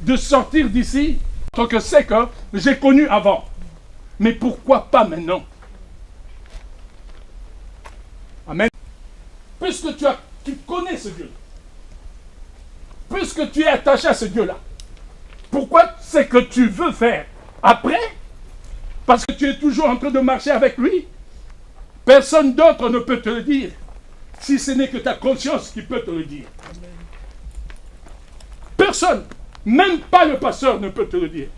de sortir d'ici, tant que c'est que j'ai connu avant. Mais pourquoi pas maintenant? Amen. Puisque tu connais ce Dieu, puisque tu es attaché à ce Dieu-là, pourquoi c'est que tu veux faire après? Parce que tu es toujours en train de marcher avec lui. Personne d'autre ne peut te le dire, si ce n'est que ta conscience qui peut te le dire. Personne, même pas le pasteur ne peut te le dire.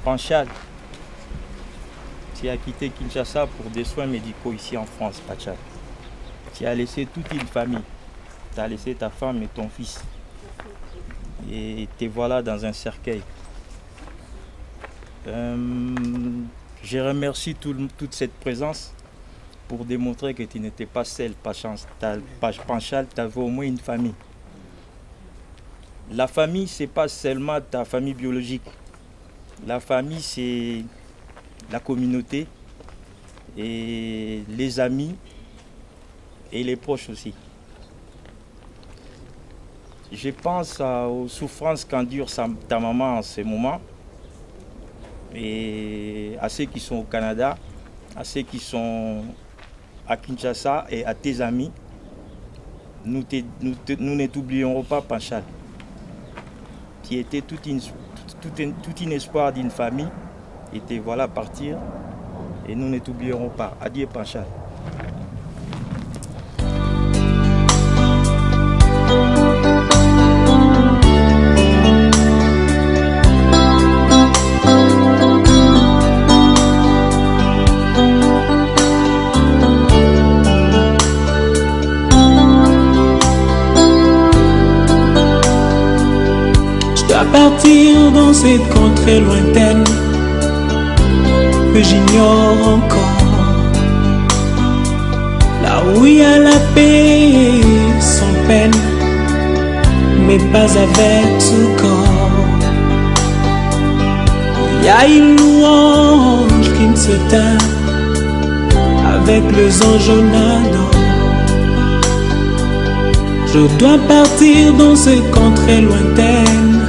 Panchal, Tu as quitté Kinshasa pour des soins médicaux ici en France, Pacha. Tu as laissé toute une famille. Tu as laissé ta femme et ton fils. Et te voilà dans un cercueil. Je remercie toute cette présence pour démontrer que tu n'étais pas seul, Panchal, tu avais au moins une famille. La famille, ce n'est pas seulement ta famille biologique. La famille, c'est la communauté et les amis et les proches aussi. Je pense aux souffrances qu'endure ta maman en ce moment et à ceux qui sont au Canada, à ceux qui sont à Kinshasa et à tes amis. Nous ne t'oublierons pas, Panchal. Tu étais tout un espoir d'une famille et te voilà partir et nous ne t'oublierons pas. Adieu, Panchal. Partir dans cette contrée lointaine que j'ignore encore, là où il y a la paix sans peine, mais pas avec tout corps. Il y a une louange qui ne se teint avec les anges nadants. Je dois partir dans cette contrée lointaine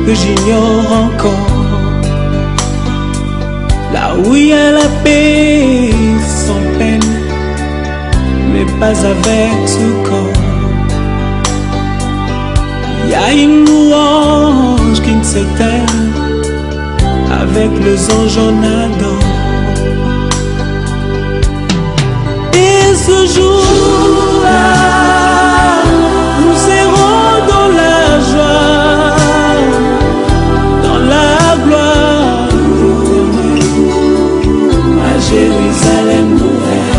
que j'ignore encore, là où il y a la paix sans peine, mais pas avec tout corps. Il y a une louange qui ne s'éteint avec les anges en Adam. Et ce jour-là, nous serons dans la joie, Jérusalem nouvelle.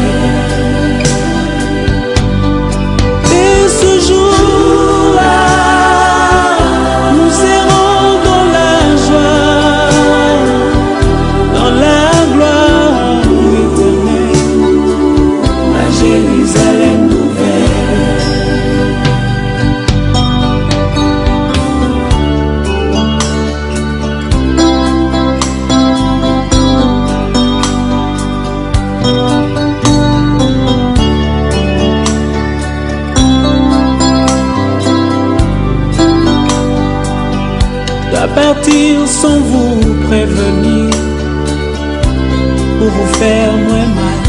Et ce jour-là, nous serons dans la joie, dans la gloire éternelle, à Jérusalem partir sans vous prévenir pour vous faire moins mal.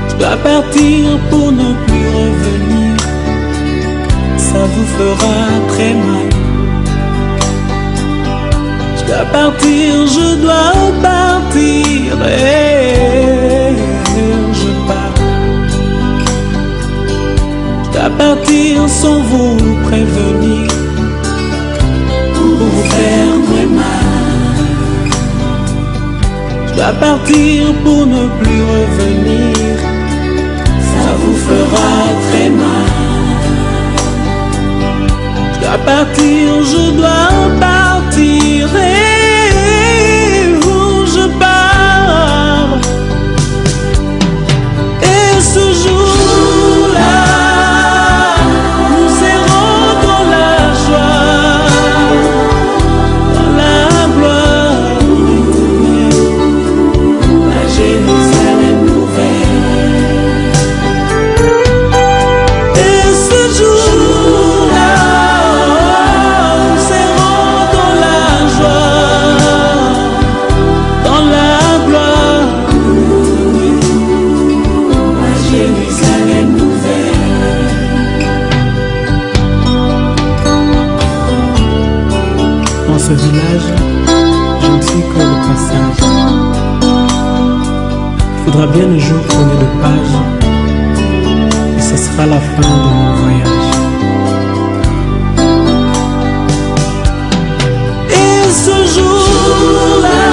Je dois partir pour ne plus revenir, ça vous fera très mal. Je dois partir, je dois partir et je pars. Je dois partir sans vous prévenir pour vous faire très mal. Je dois partir pour ne plus revenir, ça vous fera très mal. Je dois partir, je dois partir et où je pars. Et ce jour-là, nous serons dans la joie, dans la gloire éternelle, à Jérusalem nouvelle. Et ce jour-là, nous serons dans la joie, dans la gloire éternelle, à Jérusalem nouvelle. Dans ce village, je ne suis que le passage. Il faudra bien un jour tourner de page, et ce sera la fin de mon voyage. Et ce jour-là,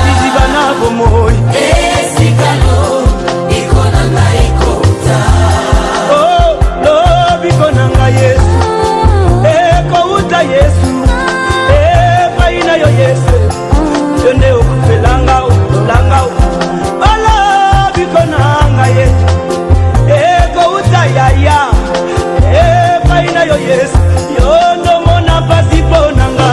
Bizibana bomoi Oh, lo bikonanga Yesu Kouta Yesu Paina yo Yesu Yonde okufelanga langa Ala bikonanga Yesu Kouta yaya Paina yo Yesu Yondo mona pasiponanga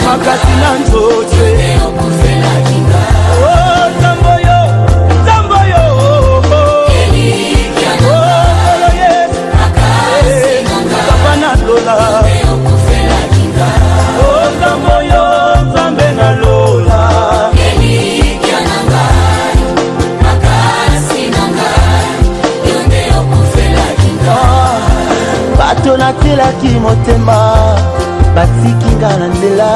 Makasi na nzote Oh, Zamboyo Zamboyo Oh, yes Papa na lola Oh, Zamboyo Zambe na lola bato natelaki motema batikinga na nzela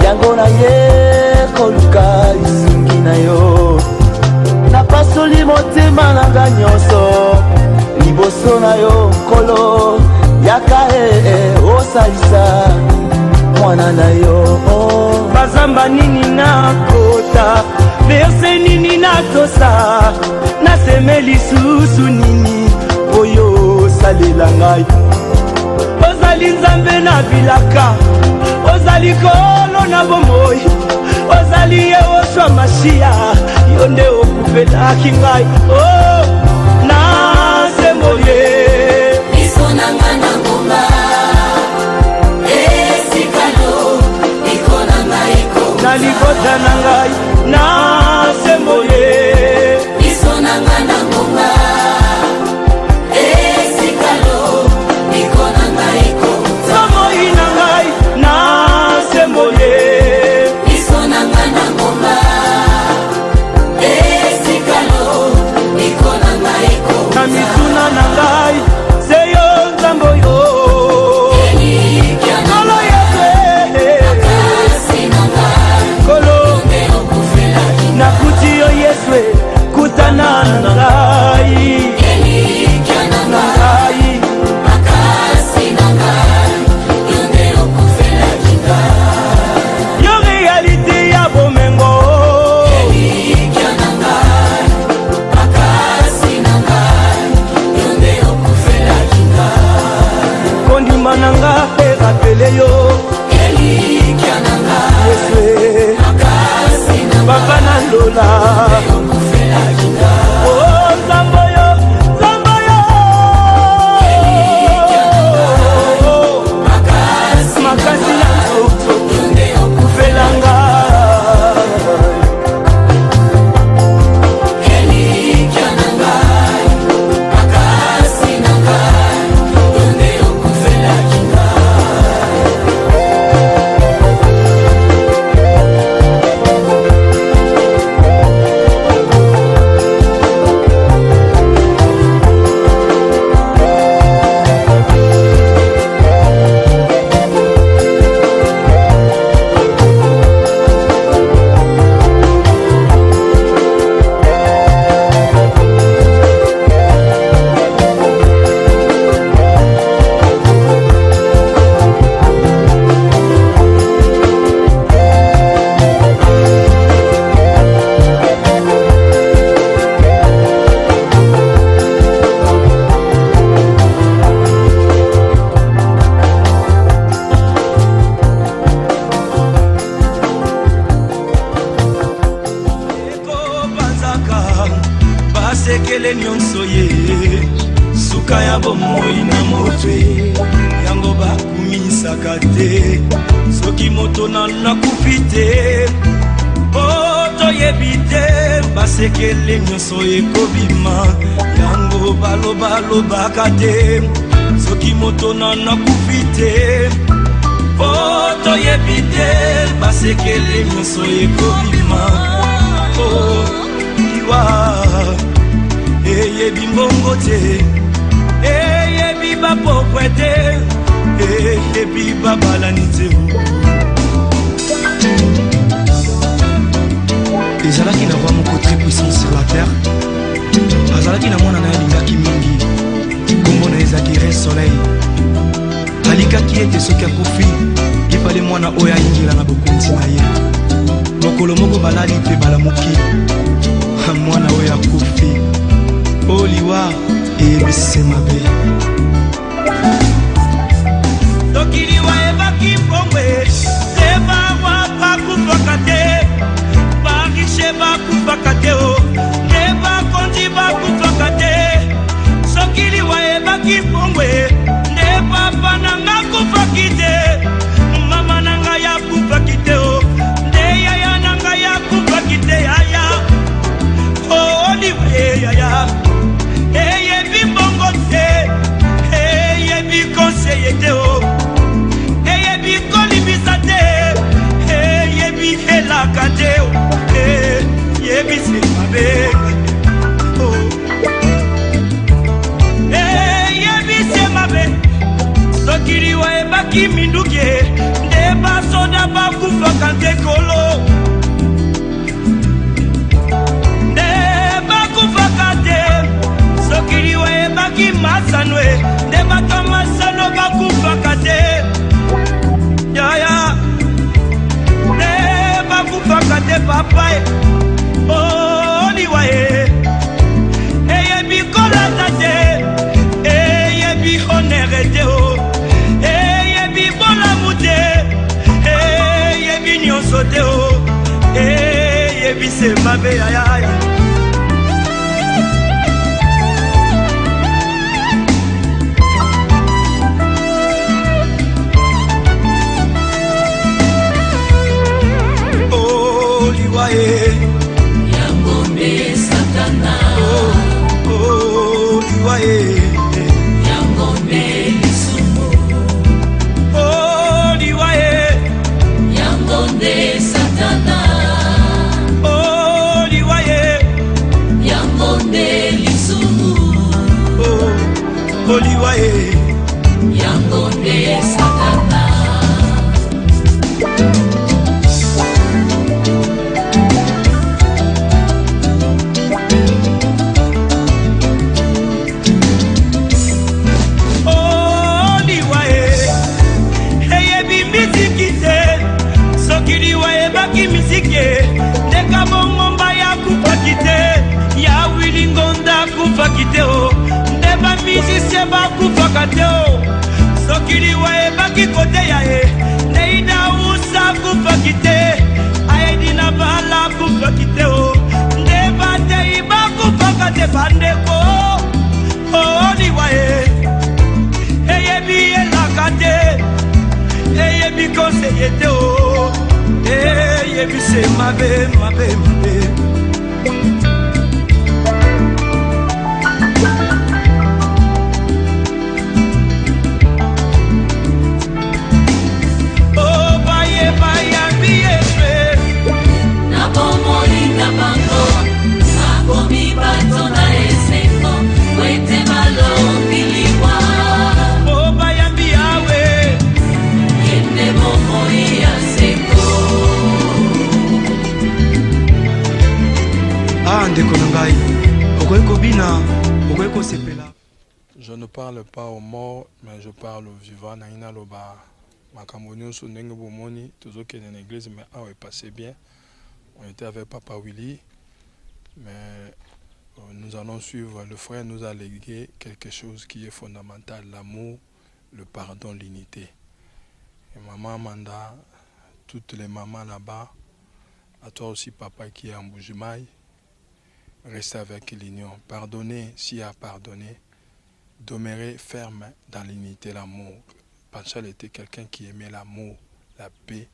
yango na ye koluka lisungi na yo napasoli motema nanga nyonso liboso na yo nkolo yaka osalisa mwana na yo bazamba nini nakota verse nini natosa naseme lisusu nini oyo salela ngai ozali nzambe na bilaka ozali kolo na bomoi ozali ye oswa mashia yo nde okufelaki ngai o nasemboye biso nanga na ngomba esikalo ikona ngai ko na libota na ngai nasemboye biso nanga na ngomba esikalo ikona ngai ko samoi na ngai nasemboye biso nanga na ngomba esikalo ikona ngai ko na mituna na ngai seyo nzambo yo kolo yesu kolo nakuti yo yesu kutana na ngai yo réalité ya bomengo kondima nanga erapele yo yesu papa na lola oh nzambo yo nzambo yo makasi na nzoto okufelanga basekele nyonso ye suka ya bomoi na motwe yango bakumisaka te soki moto nakufi te po toyebi te basekele nyonso ekobima yango balobalobaka te soki moto nakufi te po toyebi te basekele nyonso ekobima o liwa eyebi mbongo te eyebi bapokwe te eyebi babalani te ezalaki na roi moko très puissant sur la terre azalaki na mwana na ye alingaki mingi kombo na ezalaki Re Soleil alikaki ete soki akufi ifale mwana oyo ayingela na bokonzi na ye mokolo moko balali mpe balamuki mwana oyo akufi oliwa eyebisi mabe soki liwa ebaki mbongwe te barwa bakufaka te barishe bakufaka te o te bakonzi bakufaka te soki liwa ebaki mbongwe nde papa nanga kufaki te mama nanga yakufaki te o nde yaya nanga yakufaki te yaya oliwa yaya eyebi mbongo te eyebi konseye te o eyebi kolibisa te eyebi helaka te eyebisi mabe eyebisi mabe soki liwa ebaki minduki nde basoda bakufaka nte kolo nde bakufaka te soki liwa ebaki masano nde bato masano bakufaka te yaya nde bakufaka te papa oliwa eyebi kolata te eyebi honere te o eyebi bolamu te eyebi nyonso te o eyebi se mabe yaya yango nde satana yango nde lisumu yango nde satana yango nde lisumu yango nde satana ndeka bongomba ya kufaki te ya wilingonda kufaki te o nde bamizisie bakufaka te o soki liwa ebaki kote ya ye nde idausa kufaki te ayedi na bala kufaki te o nde batei bakufaka te bandeko liwa eyebi elaka te eyebi konseye te o eyebise mabe mabe mabe baye bayambi efe na bomoi na bango akomi bato na esengo wete balongi liwa bayambi yawe yende bomoi ya sengo ndeko na ngai okoki kobina okoki kosepela. Je ne parle pas aux morts, mais je parle aux vivants. Naina loba makambo nyonso ndenge bomoni tozokende na église, mais awa est passé bien. On était avec Papa Willy, mais nous allons suivre. Le frère nous a légué quelque chose qui est fondamental, l'amour, le pardon, l'unité. Et maman Manda, toutes les mamans là-bas, à toi aussi papa qui est en Bujumaï, restez avec l'union. Pardonnez s'il y a pardonné. Demeurer ferme dans l'unité, l'amour. Panchal était quelqu'un qui aimait l'amour, la paix.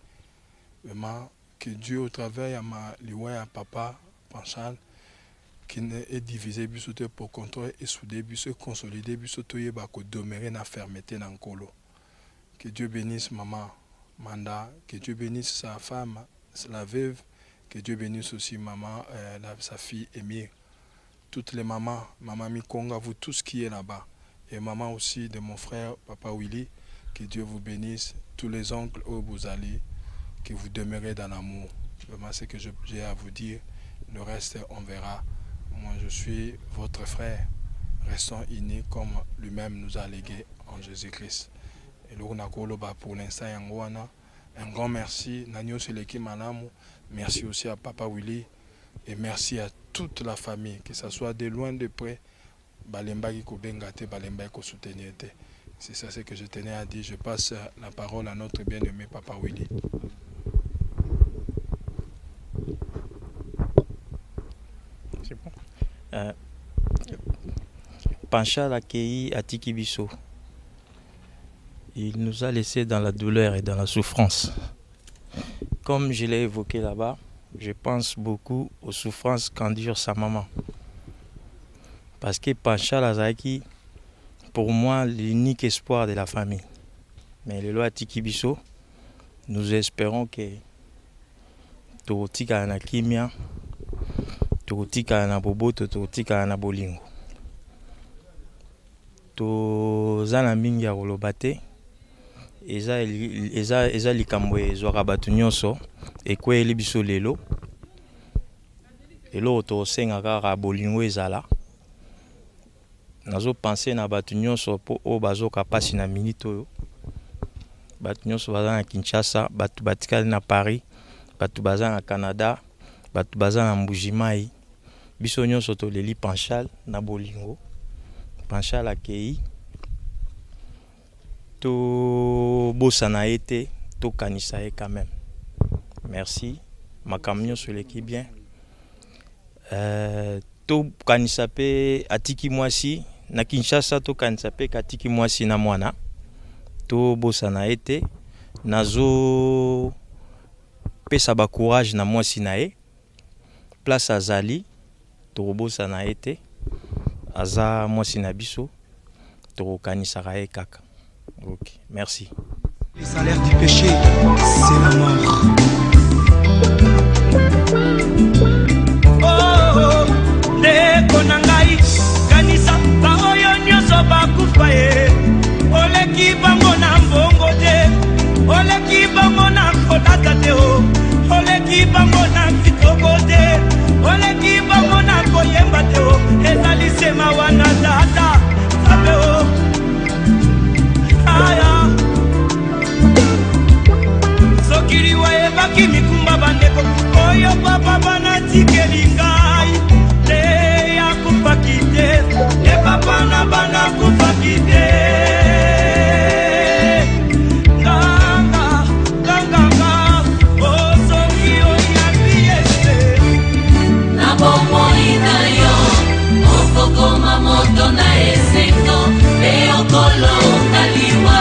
Vraiment, que Dieu au travers de ma liwa papa Panchal, qui est divisé pour contrôler et souder, consolider, demeurer dans la fermeté dans le colo. Que Dieu bénisse maman. Manda, que Dieu bénisse sa femme, la veuve, que Dieu bénisse aussi maman, sa fille Émile. Toutes les mamans, maman Mikonga, vous tous qui êtes là-bas. Et maman aussi de mon frère, papa Willy, que Dieu vous bénisse. Tous les oncles où vous allez, que vous demeurez dans l'amour. Vraiment, c'est ce que j'ai à vous dire. Le reste, on verra. Moi, je suis votre frère. Restons unis comme lui-même nous a légué en Jésus-Christ. Et là, on a pour l'instant, un grand merci. Merci aussi à papa Willy. Et merci à toute la famille, que ce soit de loin, de près. C'est ça ce que je tenais à dire. Je passe la parole à notre bien-aimé papa Willy. C'est bon. Panchal accueilli à Tikibiso. Il nous a laissés dans la douleur et dans la souffrance. Comme je l'ai évoqué là-bas, je pense beaucoup aux souffrances qu'endure sa maman. Parce que Panchal Azaki, pour moi, l'unique espoir de la famille. Mais le loi Tikibiso, nous espérons que Totika na Kimia, Totika na Boboto, Totika na Bolingo. Tozana mingi ya kolobate, eza likambo ezwaka bato nyonso ekweyeli biso lelo. Eloko tosenga kaka bolingo ezala. Nazo penser na bato nyonso po o bazoka pasi na minute oyo. Bato nyonso baza na Kinshasa, bato batikali na Paris, bato baza na Canada, bato baza na Mbujimai. Biso nyonso toleli Panchal na bolingo. Panchal accueilli. To bosana été, to kanisa quand même. Merci. Ma camion sur l'équipe bien. To kanisa pe atiki mwasi na Kinshasa, to kanisa pe katiki mwasi na mwana. To bosana été. Nazo pesa ba courage na mwasi na e. Place azali. To bosana été. Aza mwasi na biso. To kanisa rae kaka. Ok, merci. Le salaire du péché, c'est la mort. Oh, ndeko nangai kanisa ba oyo nyonso bakufa ye. Oleki bango na mbongo te, oleki bango na kolata te o, oleki bango na kitoko te, oleki bango na koyemba te o. Ezali sema wana tata sabe o. Sokiri wa ebaki mikumba bandeko oyo papa bana tikeli ngai te ya kupakite ne papa na bana kupakite ganga o soki oyambi ese na bomo inayo okokoma moto na esengo pe okolo ngaliwa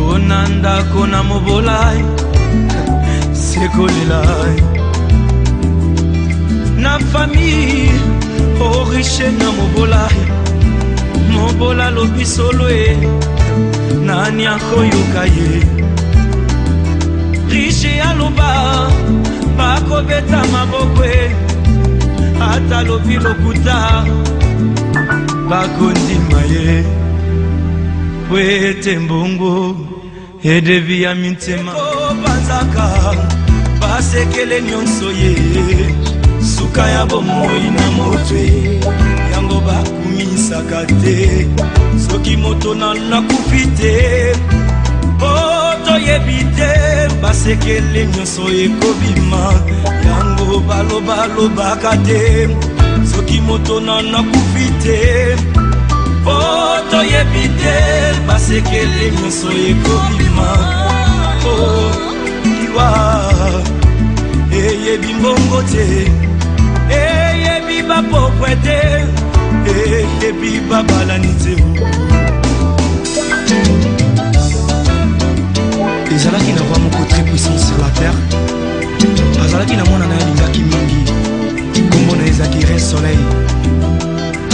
Konanda kona mobolai sekolelai na famille oriche na mobolai mobola lobisolo e nani akoyoka ye riche aloba bakobeta maboko e ata lobi lokuta bakondima ye wete mbongo edevi ya mintema banzaka basekele nyonso ye suka ya bomoi na motwe yango bakumisaka te soki moto nakufi te o toyebi te basekele nyonso ekobima yango balobalobaka te soki moto nakufi te o toyebi te basekele nyonso ekobima o iwa eyebi mbongo te eyebi bapokwe te eyebi babalani te. ezalaki na roi moko très puissant sur la terre, azalaki na mwana na ye alingaki mingi, kombo na ye ezalaki Ray Soleil.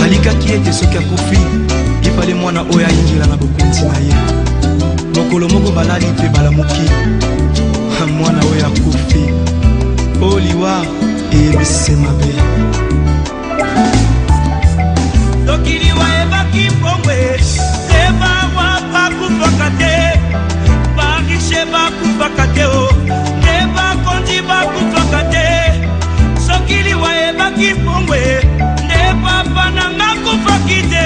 Alikaki ete soki akufi ifale mwana oyo ayingila na bokonzi na ye. Mokolo moko balali mpe balamuki mwana oyo akufi, o liwa eyebisi mabe. soki liwa ebaki mbongwe te barwa bakufaka te, bariche bakufaka te o, te bakonzi bakufaka te. soki liwa ebaki mbongwe nde papa nanga kufaki te,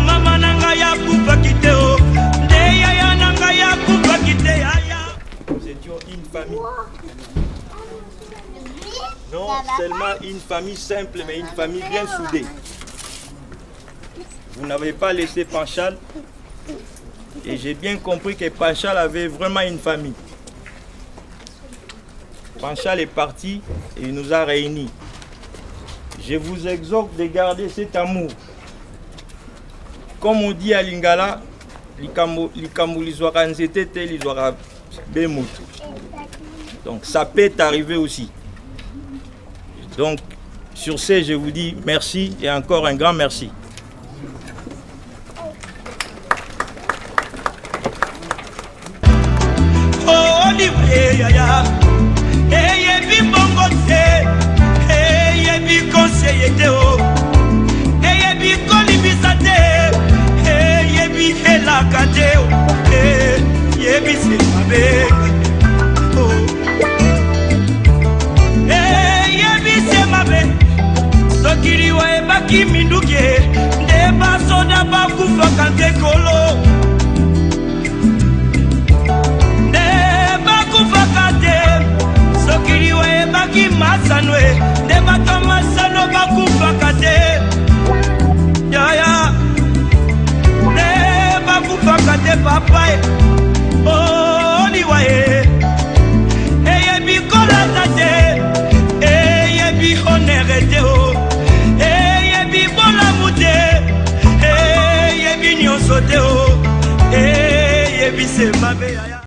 mama nanga yakufaki te o, nde yaya nanga yakufaki te yaya. Nous étions une famille. Non seulement une famille simple, mais une famille bien soudée. Vous n'avez pas laissé Panchal. Et j'ai bien compris que Panchal avait vraiment une famille. Panchal est parti et il nous a réunis. Je vous exhorte de garder cet amour. Comme on dit à Lingala, donc ça peut arriver aussi. Donc sur ce, je vous dis merci et encore un grand merci. sokiliwa ebaki minduke nde basoda bakufaka ntekolo, nde bakufaka te. sokiliwa ebaki masanwe nde bato masano bakufaka te yaya, nde bakufaka te papa oliwa eyebi kolata te eyebi honere te o, eyebi bolamu te eyebi nyonso te o, eyebi se mabe yaya.